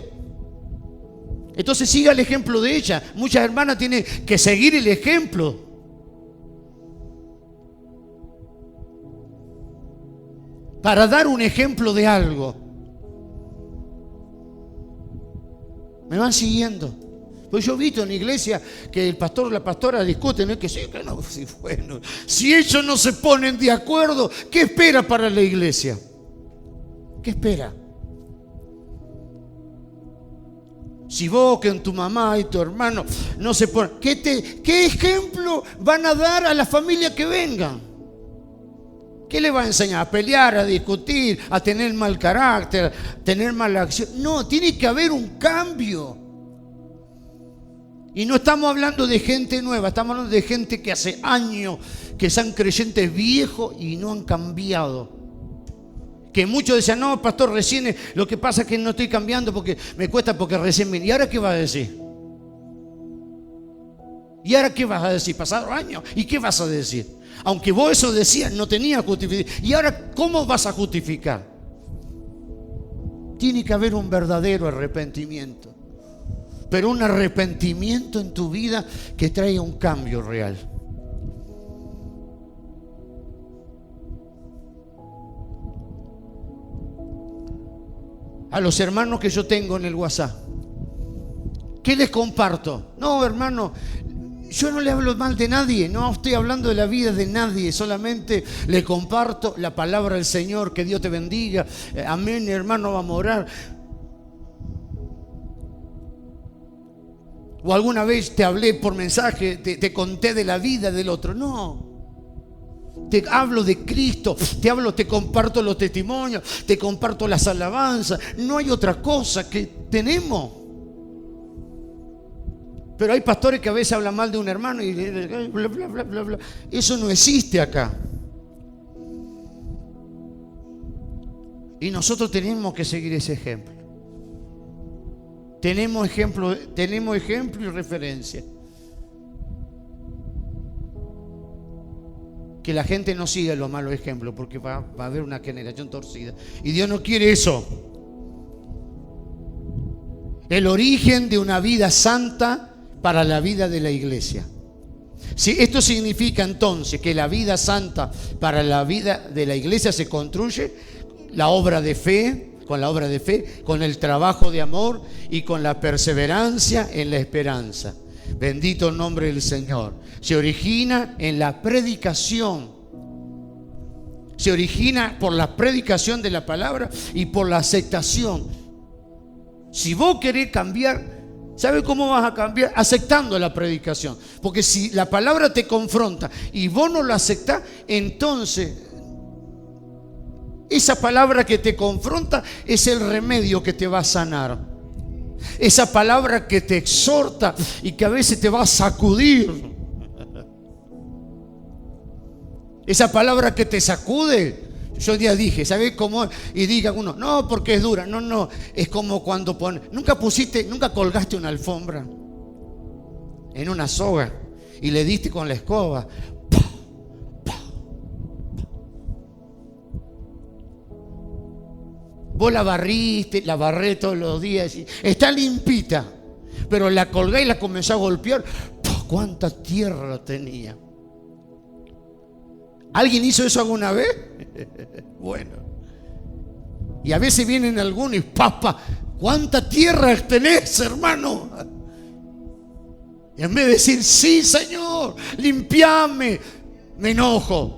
Entonces siga el ejemplo de ella. Muchas hermanas tienen que seguir el ejemplo. Para dar un ejemplo de algo. ¿Me van siguiendo? Pues yo he visto en la iglesia que el pastor o la pastora discuten, ¿no? Que sí, que no, sí, bueno. Si ellos no se ponen de acuerdo, ¿qué espera para la iglesia? ¿Qué espera? Si vos, que en tu mamá y tu hermano no se ponen, ¿qué ejemplo van a dar a la familia que vengan? ¿Qué le va a enseñar? ¿A pelear, a discutir, a tener mal carácter, a tener mala acción? No, tiene que haber un cambio. Y no estamos hablando de gente nueva, estamos hablando de gente que hace años que son creyentes viejos y no han cambiado. Que muchos decían, no, pastor, recién lo que pasa es que no estoy cambiando porque me cuesta, porque recién vine. ¿Y ahora qué vas a decir? ¿Y ahora qué vas a decir? Pasaron años. ¿Y qué vas a decir? Aunque vos eso decías, no tenía justificación. ¿Y ahora cómo vas a justificar? Tiene que haber un verdadero arrepentimiento. Pero un arrepentimiento en tu vida que traiga un cambio real. A los hermanos que yo tengo en el WhatsApp, ¿qué les comparto? No, hermano, yo no le hablo mal de nadie, no estoy hablando de la vida de nadie, solamente le comparto la palabra del Señor, que Dios te bendiga, amén, hermano, vamos a orar. O alguna vez te hablé por mensaje, te conté de la vida del otro. No, te hablo de Cristo, te comparto los testimonios, te comparto las alabanzas. No hay otra cosa que tenemos. Pero hay pastores que a veces hablan mal de un hermano y bla, bla, bla, bla, bla. Eso no existe acá. Y nosotros tenemos que seguir ese ejemplo. Tenemos ejemplo y referencia. que la gente no siga los malos ejemplos, porque va a haber una generación torcida. Y Dios no quiere eso. El origen de una vida santa para la vida de la iglesia. Si esto significa entonces que la vida santa para la vida de la iglesia se construye la obra de fe, con el trabajo de amor y con la perseverancia en la esperanza. Bendito el nombre del Señor. Se origina en la predicación. Se origina por la predicación de la palabra y por la aceptación. Si vos querés cambiar, ¿sabe cómo vas a cambiar? Aceptando la predicación. Porque si la palabra te confronta y vos no la aceptás, entonces esa palabra que te confronta es el remedio que te va a sanar. Esa palabra que te exhorta y que a veces te va a sacudir. Esa palabra que te sacude. Yo un día dije, ¿sabes cómo? Y diga uno, no, porque es dura. No, es como cuando nunca colgaste una alfombra en una soga y le diste con la escoba. Vos la barré todos los días. Está limpita, pero la colgué y la comencé a golpear. ¿Cuánta tierra tenía? ¿Alguien hizo eso alguna vez? Bueno. Y a veces vienen algunos y ¿cuánta tierra tenés, hermano? Y en vez de decir, sí, Señor, limpiame, me enojo.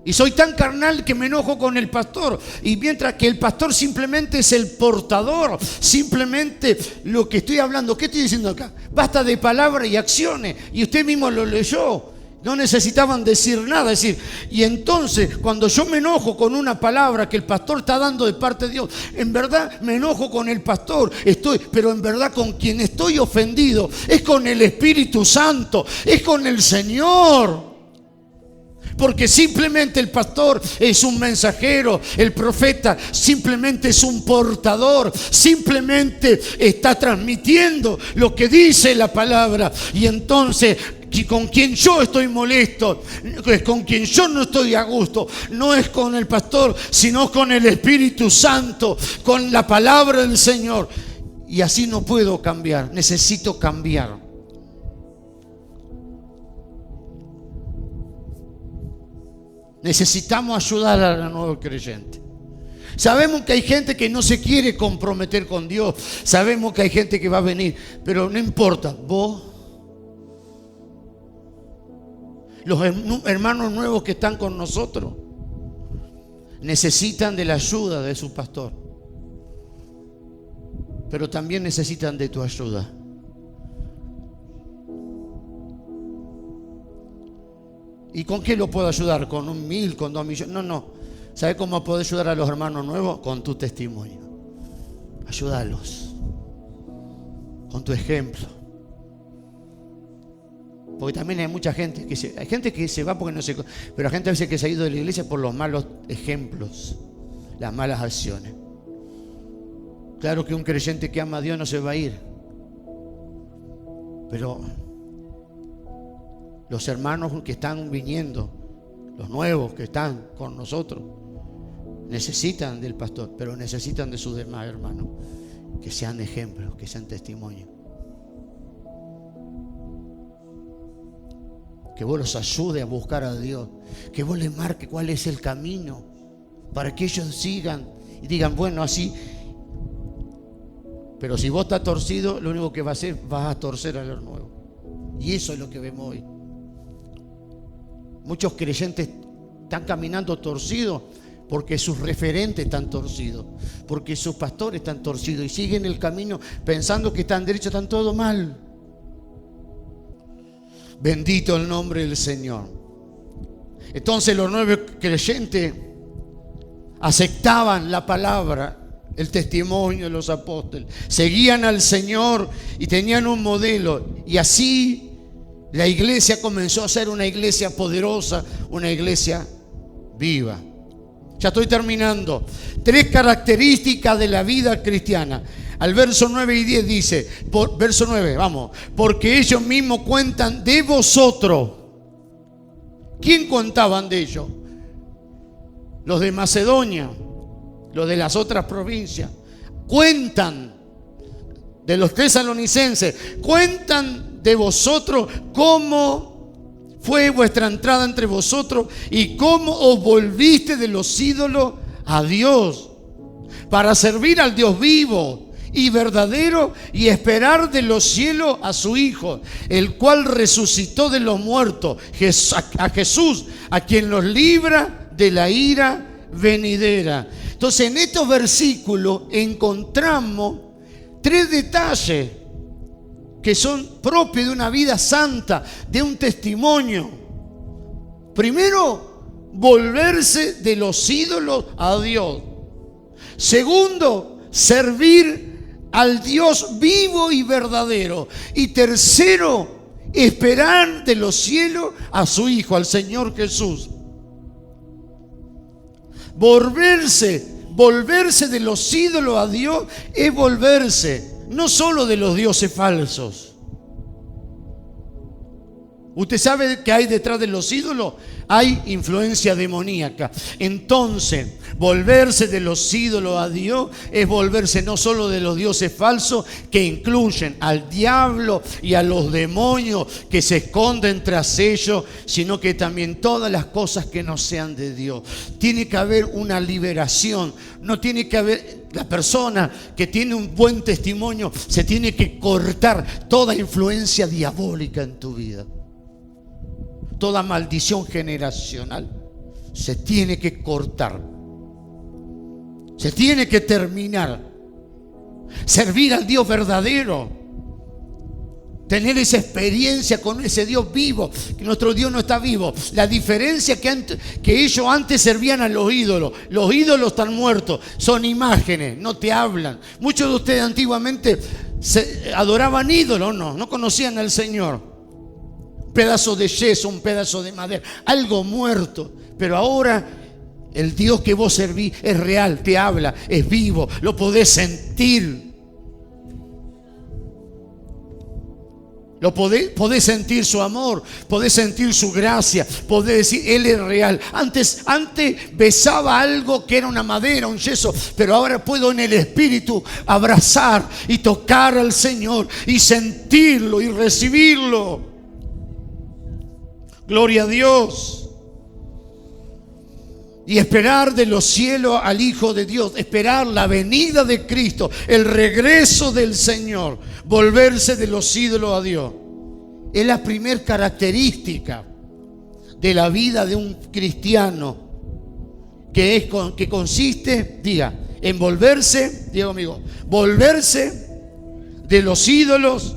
Y soy tan carnal que me enojo con el pastor. Y mientras que el pastor simplemente es el portador, simplemente lo que estoy hablando. ¿Qué estoy diciendo acá? Basta de palabras y acciones. Y usted mismo lo leyó. No necesitaban decir nada. Es decir, y entonces cuando yo me enojo con una palabra que el pastor está dando de parte de Dios, en verdad me enojo con el pastor. Pero en verdad con quien estoy ofendido es con el Espíritu Santo, es con el Señor. Porque simplemente el pastor es un mensajero, el profeta simplemente es un portador, simplemente está transmitiendo lo que dice la palabra. Y entonces, con quien yo estoy molesto, con quien yo no estoy a gusto, no es con el pastor, sino con el Espíritu Santo, con la palabra del Señor. Y así no puedo cambiar, necesito cambiar. Necesitamos ayudar a la nueva creyente. Sabemos que hay gente que no se quiere comprometer con Dios. Sabemos que hay gente que va a venir. Pero no importa. Vos, los hermanos nuevos que están con nosotros, necesitan de la ayuda de su pastor. Pero también necesitan de tu ayuda. ¿Y con qué lo puedo ayudar? ¿Con 1.000, con 2.000.000? No. ¿Sabe cómo puedo ayudar a los hermanos nuevos? Con tu testimonio. Ayúdalos. Con tu ejemplo. Porque también hay mucha gente hay gente que se va porque no se... Pero hay gente a veces que se ha ido de la iglesia por los malos ejemplos, las malas acciones. Claro que un creyente que ama a Dios no se va a ir. Pero los hermanos que están viniendo, los nuevos que están con nosotros, necesitan del pastor, pero necesitan de sus demás hermanos, que sean ejemplos, que sean testimonios. Que vos los ayude a buscar a Dios, que vos les marque cuál es el camino, para que ellos sigan y digan, bueno, así. Pero si vos estás torcido, lo único que va a hacer, vas a torcer a los nuevos. Y eso es lo que vemos hoy. Muchos creyentes están caminando torcidos porque sus referentes están torcidos, porque sus pastores están torcidos y siguen el camino pensando que están derechos, están todo mal. Bendito el nombre del Señor. Entonces los nuevos creyentes aceptaban la palabra, el testimonio de los apóstoles, seguían al Señor y tenían un modelo, y así la iglesia comenzó a ser una iglesia poderosa, una iglesia viva. Ya estoy terminando. 3 características de la vida cristiana. al verso 9 y 10 dice, verso 9, vamos, porque ellos mismos cuentan de vosotros. ¿Quién contaban de ellos? Los de Macedonia, los de las otras provincias. Cuentan de los tesalonicenses, cuentan de vosotros cómo fue vuestra entrada entre vosotros y cómo os volviste de los ídolos a Dios, para servir al Dios vivo y verdadero y esperar de los cielos a su Hijo, el cual resucitó de los muertos, a Jesús, a quien nos libra de la ira venidera. Entonces, en estos versículos encontramos tres detalles que son propios de una vida santa, de un testimonio. Primero, volverse de los ídolos a Dios. Segundo, servir al Dios vivo y verdadero. Y tercero, esperar de los cielos a su Hijo, al Señor Jesús. Volverse de los ídolos a Dios es volverse no solo de los dioses falsos. ¿Usted sabe qué hay detrás de los ídolos? Hay influencia demoníaca. Entonces, volverse de los ídolos a Dios es volverse no solo de los dioses falsos, que incluyen al diablo y a los demonios que se esconden tras ellos, sino que también todas las cosas que no sean de Dios. Tiene que haber una liberación. No tiene que haber... La persona que tiene un buen testimonio se tiene que cortar toda influencia diabólica en tu vida. Toda maldición generacional se tiene que cortar. Se tiene que terminar. Servir al Dios verdadero. Tener esa experiencia con ese Dios vivo. Que nuestro Dios no está vivo. La diferencia que ellos antes servían a los ídolos. Los ídolos están muertos. Son imágenes, no te hablan. Muchos de ustedes antiguamente adoraban ídolos. No conocían al Señor. Un pedazo de yeso, un pedazo de madera, algo muerto. Pero ahora el Dios que vos servís es real, te habla, es vivo, lo podés sentir. Podés sentir su amor, podés sentir su gracia, podés decir, Él es real. Antes besaba algo que era una madera, un yeso, pero ahora puedo en el Espíritu abrazar y tocar al Señor y sentirlo y recibirlo. Gloria a Dios. Y esperar de los cielos al Hijo de Dios. Esperar la venida de Cristo, el regreso del Señor. Volverse de los ídolos a Dios. Es la primera característica de la vida de un cristiano. Que consiste, en volverse, diga amigo, volverse de los ídolos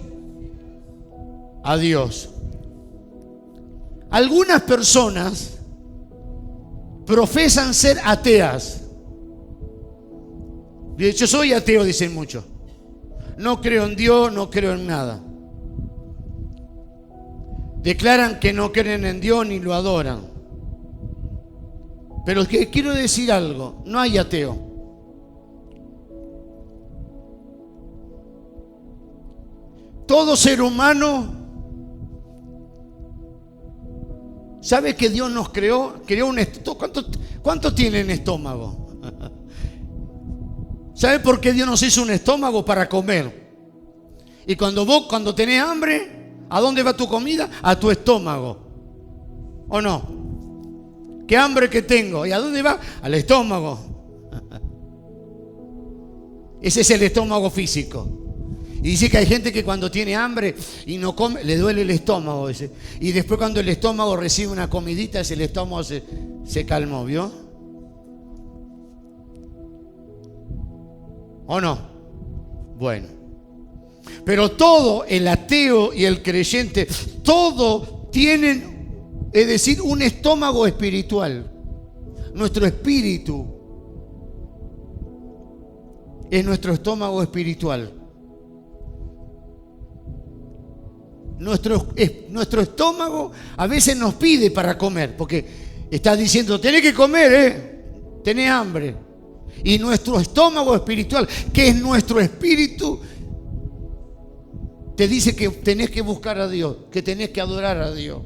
a Dios. Algunas personas profesan ser ateas. Yo soy ateo, dicen muchos. No creo en Dios, no creo en nada. Declaran que no creen en Dios ni lo adoran. Pero quiero decir algo, no hay ateo. Todo ser humano... ¿Sabe que Dios nos creó un estómago? ¿Cuánto tienen estómago? ¿Sabe por qué Dios nos hizo un estómago? Para comer. Y cuando tenés hambre, ¿a dónde va tu comida? A tu estómago. ¿O no? ¿Qué hambre que tengo? ¿Y a dónde va? Al estómago. Ese es el estómago físico. Y dice que hay gente que cuando tiene hambre y no come, le duele el estómago. Dice. Y después cuando el estómago recibe una comidita, el estómago se calmó, ¿vio? ¿O no? Bueno. Pero todo, el ateo y el creyente, todo tienen, es decir, un estómago espiritual. Nuestro espíritu es nuestro estómago espiritual. Nuestro estómago a veces nos pide para comer, porque está diciendo, tenés que comer, tenés hambre. Y nuestro estómago espiritual, que es nuestro espíritu, te dice que tenés que buscar a Dios, que tenés que adorar a Dios.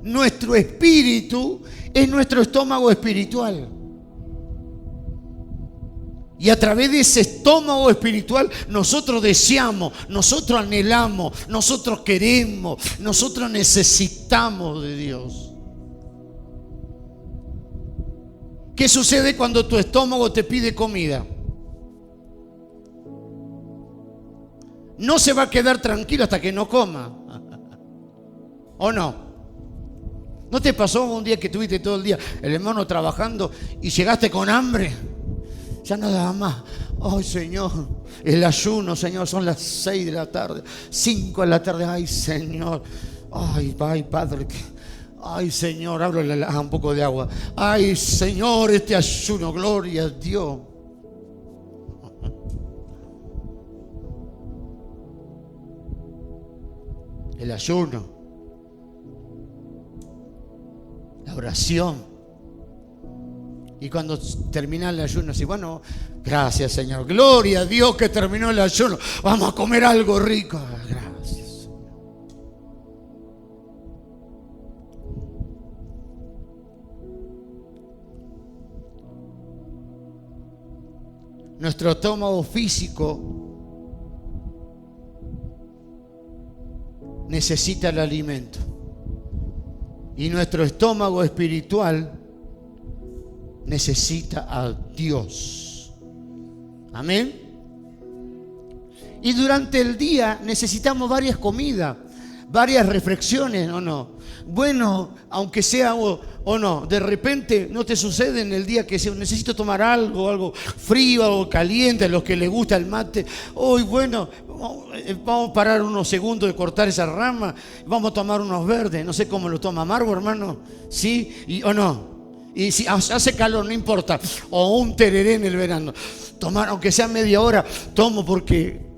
Nuestro espíritu es nuestro estómago espiritual. Y a través de ese estómago espiritual nosotros deseamos, nosotros anhelamos, nosotros queremos, nosotros necesitamos de Dios. ¿Qué sucede cuando tu estómago te pide comida? No se va a quedar tranquilo hasta que no coma. ¿O no? ¿No te pasó un día que estuviste todo el día, el hermano, trabajando y llegaste con hambre? Ya no daba más. Ay, Señor, el ayuno, Señor, son las 6 de la tarde, 5 de la tarde. Ay, Señor. Ay, Padre. Ay, Señor, ábrele un poco de agua. Ay, Señor, este ayuno, gloria a Dios. El ayuno, la oración. Y cuando termina el ayuno, así, bueno, gracias, Señor, gloria a Dios que terminó el ayuno, vamos a comer algo rico. Gracias, Señor. Nuestro estómago físico necesita el alimento. Y nuestro estómago espiritual necesita a Dios. Amén. Y durante el día necesitamos varias comidas, varias reflexiones, ¿o no? Bueno, aunque sea o no, de repente no te sucede en el día que necesito tomar algo frío, algo caliente, a los que les gusta el mate. Hoy, bueno, vamos a parar unos segundos de cortar esa rama, vamos a tomar unos verdes, no sé cómo lo toma Margo, hermano, ¿sí? ¿O no? Y si hace calor, no importa, o un tereré en el verano, tomar, aunque sea media hora, tomo porque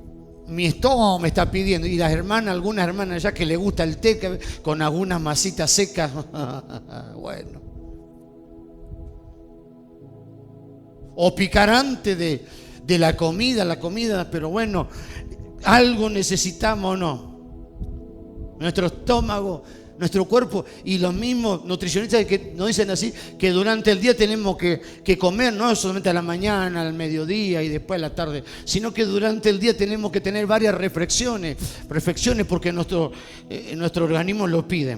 mi estómago me está pidiendo. Y las hermanas, algunas hermanas ya que le gusta el té con algunas masitas secas, bueno, o picarante de la comida, pero bueno, algo necesitamos, ¿o no? Nuestro estómago, nuestro cuerpo, y los mismos nutricionistas que nos dicen así, que durante el día tenemos que comer, no solamente a la mañana, al mediodía y después a la tarde, sino que durante el día tenemos que tener varias reflexiones porque nuestro organismo lo pide.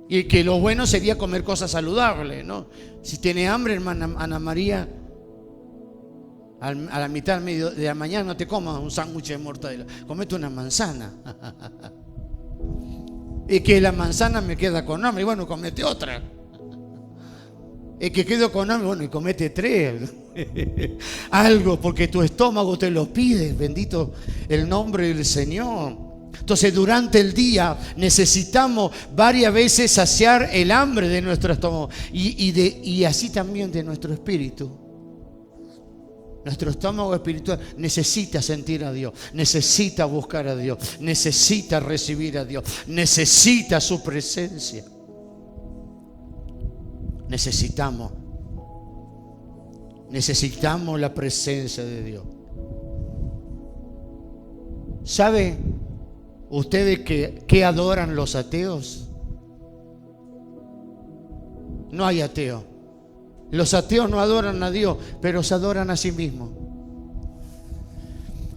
Y que lo bueno sería comer cosas saludables, ¿no? Si tiene hambre, hermana Ana María, a la mitad de la mañana no te comas un sándwich de mortadela, comete una manzana. Y que la manzana me queda con hambre, y bueno, comete otra. Y que quedo con hambre, bueno, y comete 3. Algo, porque tu estómago te lo pide, bendito el nombre del Señor. Entonces, durante el día necesitamos varias veces saciar el hambre de nuestro estómago y así también de nuestro espíritu. Nuestro estómago espiritual necesita sentir a Dios, necesita buscar a Dios, necesita recibir a Dios, necesita su presencia. Necesitamos la presencia de Dios. ¿Sabe ustedes qué adoran los ateos? No hay ateo. Los ateos no adoran a Dios, pero se adoran a sí mismos.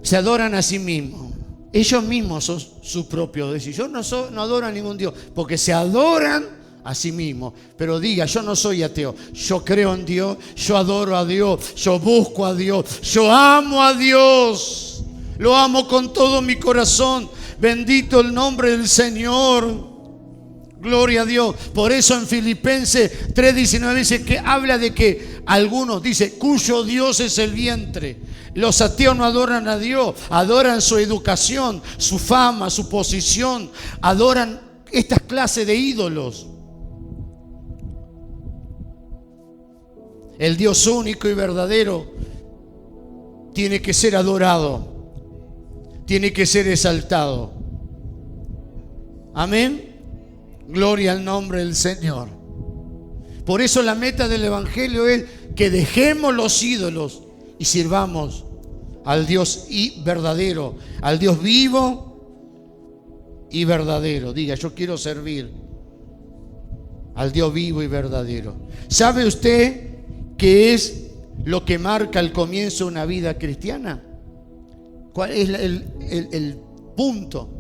Se adoran a sí mismos. Ellos mismos son su propio Dios. Yo no adoro a ningún Dios, porque se adoran a sí mismos. Pero diga, yo no soy ateo. Yo creo en Dios, yo adoro a Dios, yo busco a Dios, yo amo a Dios. Lo amo con todo mi corazón. Bendito el nombre del Señor. Gloria a Dios. Por eso en Filipenses 3:19 dice que habla de que algunos, dice, cuyo Dios es el vientre. Los ateos no adoran a Dios, adoran su educación, su fama, su posición, adoran estas clases de ídolos. El Dios único y verdadero tiene que ser adorado, tiene que ser exaltado. Amén. Gloria al nombre del Señor. Por eso la meta del Evangelio es que dejemos los ídolos y sirvamos al Dios verdadero, al Dios vivo y verdadero. Diga, yo quiero servir al Dios vivo y verdadero. ¿Sabe usted qué es lo que marca el comienzo de una vida cristiana? ¿Cuál es el punto?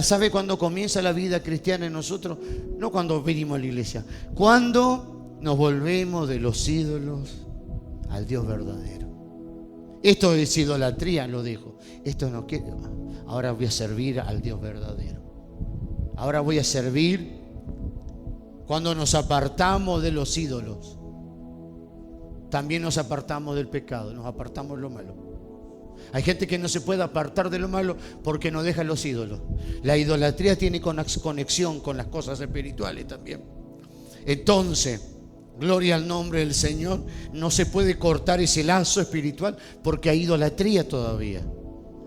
¿Sabe cuándo comienza la vida cristiana en nosotros? No cuando venimos a la iglesia, cuando nos volvemos de los ídolos al Dios verdadero. Esto es idolatría, lo dejo. Esto no quiero. Ahora voy a servir al Dios verdadero. Ahora voy a servir cuando nos apartamos de los ídolos. También nos apartamos del pecado, nos apartamos de lo malo. Hay gente que no se puede apartar de lo malo porque no deja los ídolos. La idolatría tiene conexión con las cosas espirituales también. Entonces, gloria al nombre del Señor, no se puede cortar ese lazo espiritual porque hay idolatría todavía.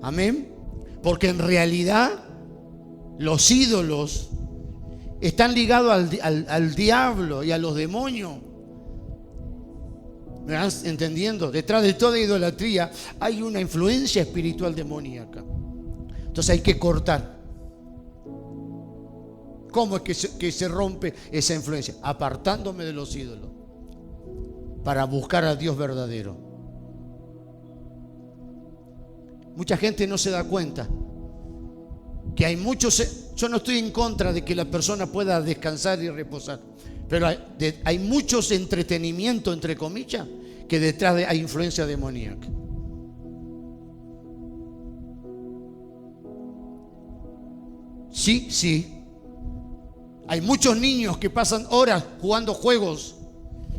Amén. Porque en realidad los ídolos están ligados al diablo y a los demonios. ¿Me van entendiendo? Detrás de toda idolatría hay una influencia espiritual demoníaca. Entonces hay que cortar. ¿Cómo es que se rompe esa influencia? Apartándome de los ídolos para buscar a Dios verdadero. Mucha gente no se da cuenta que hay muchos. Yo no estoy en contra de que la persona pueda descansar y reposar, pero hay muchos entretenimientos, entre comillas, que detrás hay influencia demoníaca. Sí. Hay muchos niños que pasan horas jugando juegos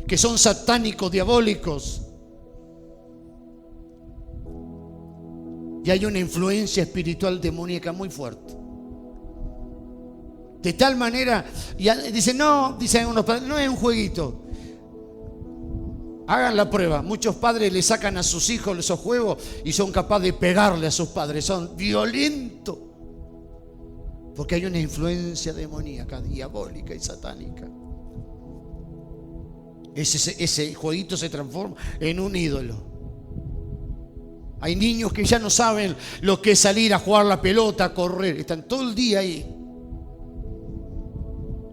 que son satánicos, diabólicos. Y hay una influencia espiritual demoníaca muy fuerte. De tal manera, dicen unos padres, no es un jueguito. Hagan la prueba. Muchos padres le sacan a sus hijos esos juegos y son capaces de pegarle a sus padres. Son violentos. Porque hay una influencia demoníaca, diabólica y satánica. Ese jueguito se transforma en un ídolo. Hay niños que ya no saben lo que es salir a jugar la pelota, a correr. Están todo el día ahí.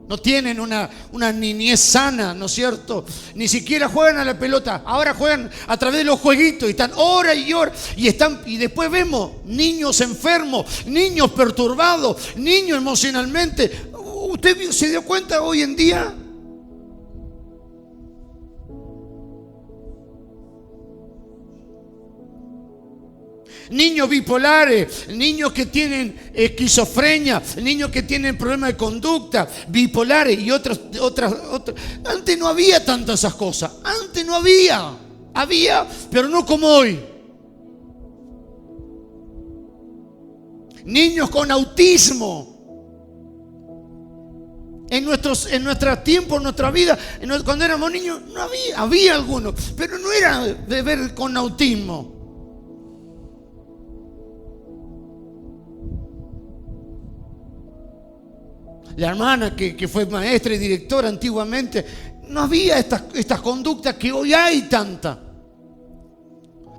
No tienen una niñez sana, ¿no es cierto? Ni siquiera juegan a la pelota. Ahora juegan a través de los jueguitos y están hora y hora. Y después vemos niños enfermos, niños perturbados, niños emocionalmente. ¿Usted se dio cuenta hoy en día? Niños bipolares, niños que tienen esquizofrenia, niños que tienen problemas de conducta, bipolares y otras. Antes no había tantas esas cosas. Antes no había. Había, pero no como hoy. Niños con autismo. En nuestro tiempo, en nuestra vida, cuando éramos niños, no había algunos, pero no era de ver con autismo. La hermana que fue maestra y directora antiguamente, no había estas conductas que hoy hay tanta.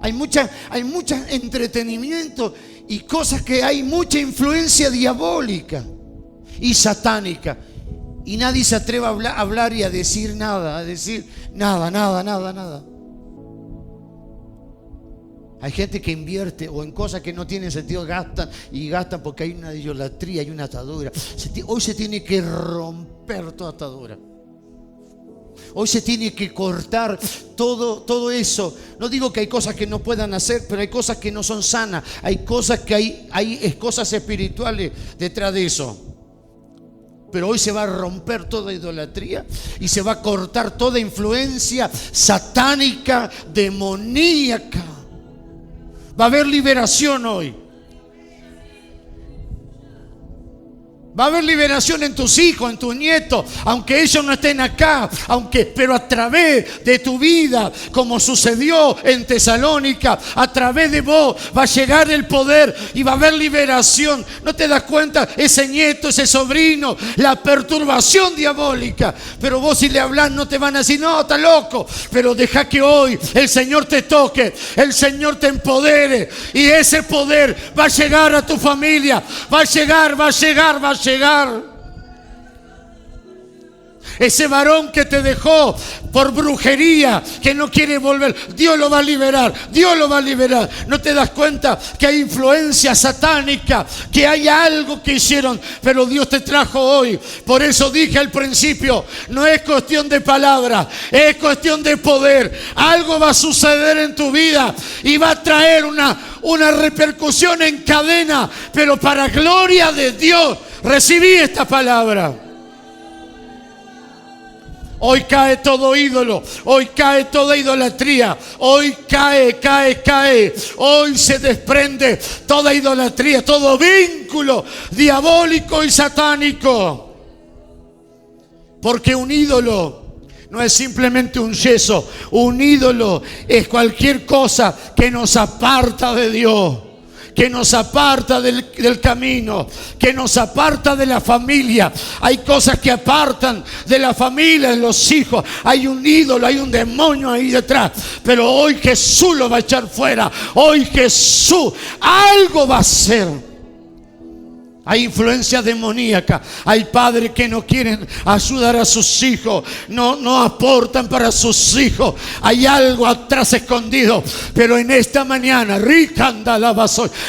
Hay mucha entretenimiento y cosas que hay mucha influencia diabólica y satánica. Y nadie se atreve a hablar y a decir nada, nada. Hay gente que invierte o en cosas que no tienen sentido, gastan porque hay una idolatría, hay una atadura. Hoy se tiene que romper toda atadura. Hoy se tiene que cortar todo eso. No digo que hay cosas que no puedan hacer, pero hay cosas que no son sanas. Hay cosas que hay cosas espirituales detrás de eso. Pero hoy se va a romper toda idolatría y se va a cortar toda influencia satánica, demoníaca. Va a haber liberación hoy. Va a haber liberación en tus hijos, en tus nietos, aunque ellos no estén acá, pero a través de tu vida, como sucedió en Tesalónica, a través de vos va a llegar el poder y va a haber liberación. ¿No te das cuenta? Ese nieto, ese sobrino, la perturbación diabólica. Pero vos si le hablas no te van a decir, no, está loco. Pero deja que hoy el Señor te toque, el Señor te empodere y ese poder va a llegar a tu familia, va a llegar. Ese varón que te dejó por brujería, que no quiere volver, Dios lo va a liberar, Dios lo va a liberar. ¿No te das cuenta que hay influencia satánica, que hay algo que hicieron, pero Dios te trajo hoy? Por eso dije al principio, no es cuestión de palabra, es cuestión de poder. Algo va a suceder en tu vida y va a traer una repercusión en cadena, pero para gloria de Dios. Recibí esta palabra. Hoy cae todo ídolo, hoy cae toda idolatría, hoy cae, hoy se desprende toda idolatría, todo vínculo diabólico y satánico. Porque un ídolo no es simplemente un yeso, un ídolo es cualquier cosa que nos aparta de Dios, que nos aparta del camino, que nos aparta de la familia. Hay cosas que apartan de la familia, de los hijos. Hay un ídolo, hay un demonio ahí detrás. Pero hoy Jesús lo va a echar fuera. Hoy Jesús algo va a hacer. Hay influencia demoníaca. Hay padres que no quieren ayudar a sus hijos, no aportan para sus hijos. Hay algo atrás escondido. Pero en esta mañana,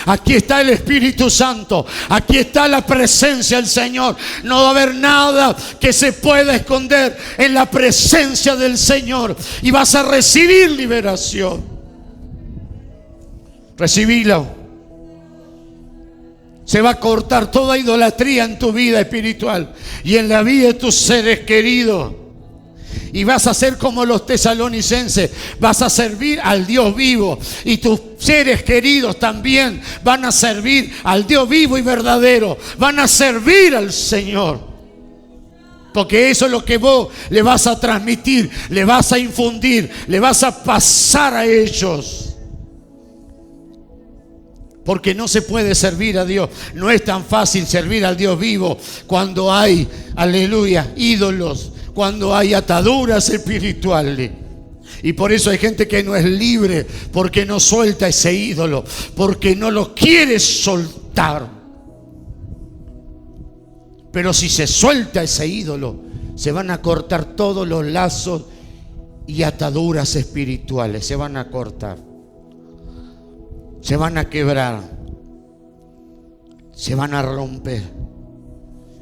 aquí está el Espíritu Santo, aquí está la presencia del Señor. No va a haber nada que se pueda esconder en la presencia del Señor. Y vas a recibir liberación. Recibílo. Se va a cortar toda idolatría en tu vida espiritual y en la vida de tus seres queridos. Y vas a ser como los tesalonicenses. Vas a servir al Dios vivo. Y tus seres queridos también van a servir al Dios vivo y verdadero. Van a servir al Señor. Porque eso es lo que vos le vas a transmitir, le vas a infundir, le vas a pasar a ellos. Porque no se puede servir a Dios. No es tan fácil servir al Dios vivo cuando hay, aleluya, ídolos, cuando hay ataduras espirituales. Y por eso hay gente que no es libre, porque no suelta ese ídolo, porque no lo quiere soltar. Pero si se suelta ese ídolo, se van a cortar todos los lazos y ataduras espirituales. Se van a cortar. Se van a quebrar, se van a romper.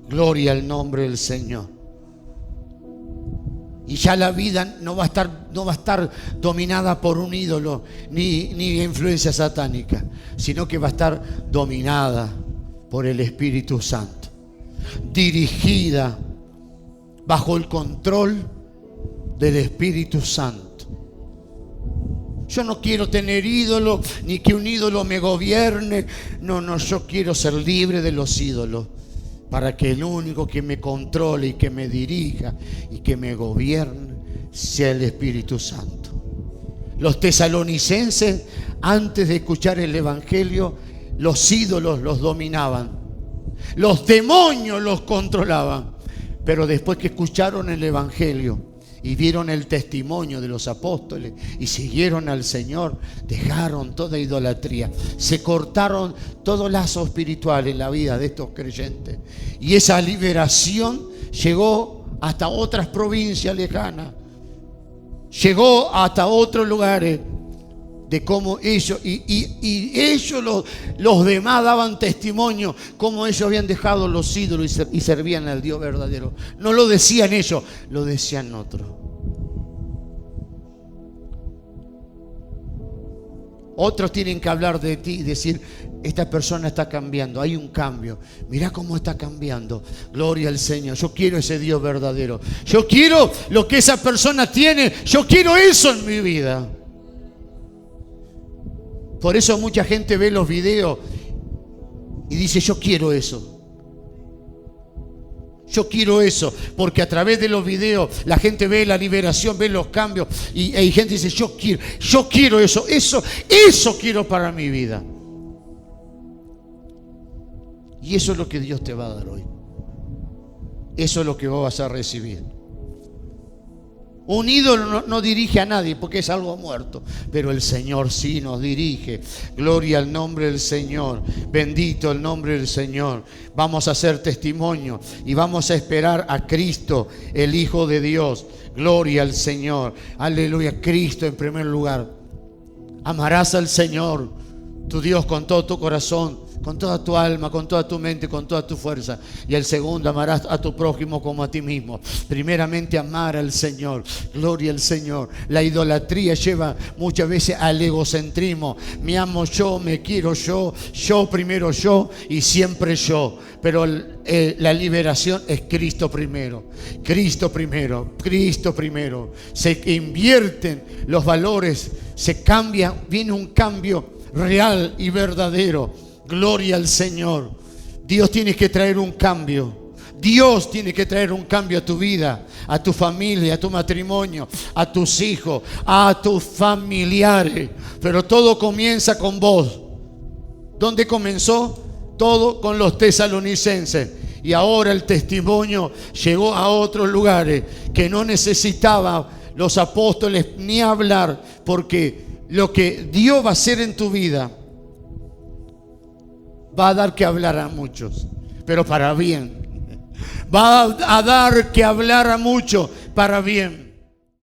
Gloria al nombre del Señor. Y ya la vida no va a estar dominada por un ídolo ni influencia satánica, sino que va a estar dominada por el Espíritu Santo, dirigida bajo el control del Espíritu Santo. Yo no quiero tener ídolos, ni que un ídolo me gobierne. No, yo quiero ser libre de los ídolos, para que el único que me controle y que me dirija y que me gobierne sea el Espíritu Santo. Los tesalonicenses, antes de escuchar el Evangelio, los ídolos los dominaban, los demonios los controlaban. Pero después que escucharon el Evangelio y vieron el testimonio de los apóstoles y siguieron al Señor, dejaron toda idolatría, se cortaron todo lazo espiritual en la vida de estos creyentes. Y esa liberación llegó hasta otras provincias lejanas, llegó hasta otros lugares, de cómo ellos y ellos los demás daban testimonio cómo ellos habían dejado los ídolos y servían al Dios verdadero. No lo decían ellos, lo decían otros. Otros tienen que hablar de ti y decir: esta persona está cambiando, hay un cambio, mirá cómo está cambiando. Gloria al Señor. Yo quiero ese Dios verdadero, yo quiero lo que esa persona tiene, yo quiero eso en mi vida. Por eso mucha gente ve los videos y dice: yo quiero eso. Yo quiero eso, porque a través de los videos la gente ve la liberación, ve los cambios y hay gente que dice, yo quiero eso quiero para mi vida. Y eso es lo que Dios te va a dar hoy. Eso es lo que vos vas a recibir. Un ídolo no dirige a nadie porque es algo muerto, pero el Señor sí nos dirige. Gloria al nombre del Señor, bendito el nombre del Señor. Vamos a hacer testimonio y vamos a esperar a Cristo, el Hijo de Dios. Gloria al Señor, aleluya. Cristo en primer lugar. Amarás al Señor, tu Dios, con todo tu corazón, con toda tu alma, con toda tu mente, con toda tu fuerza. Y el segundo, amarás a tu prójimo como a ti mismo. Primeramente, amar al Señor. Gloria al Señor. La idolatría lleva muchas veces al egocentrismo. Me amo yo, me quiero yo primero yo y siempre yo. Pero la liberación es Cristo primero. Cristo primero. Cristo primero. Se invierten los valores, se cambia, viene un cambio real y verdadero. Gloria al Señor. Dios tiene que traer un cambio. Dios tiene que traer un cambio a tu vida, a tu familia, a tu matrimonio, a tus hijos, a tus familiares. Pero todo comienza con vos. ¿Dónde comenzó? Todo con los tesalonicenses. Y ahora el testimonio llegó a otros lugares que no necesitaban los apóstoles ni hablar, porque lo que Dios va a hacer en tu vida va a dar que hablar a muchos, pero para bien. Va a dar que hablar a muchos para bien.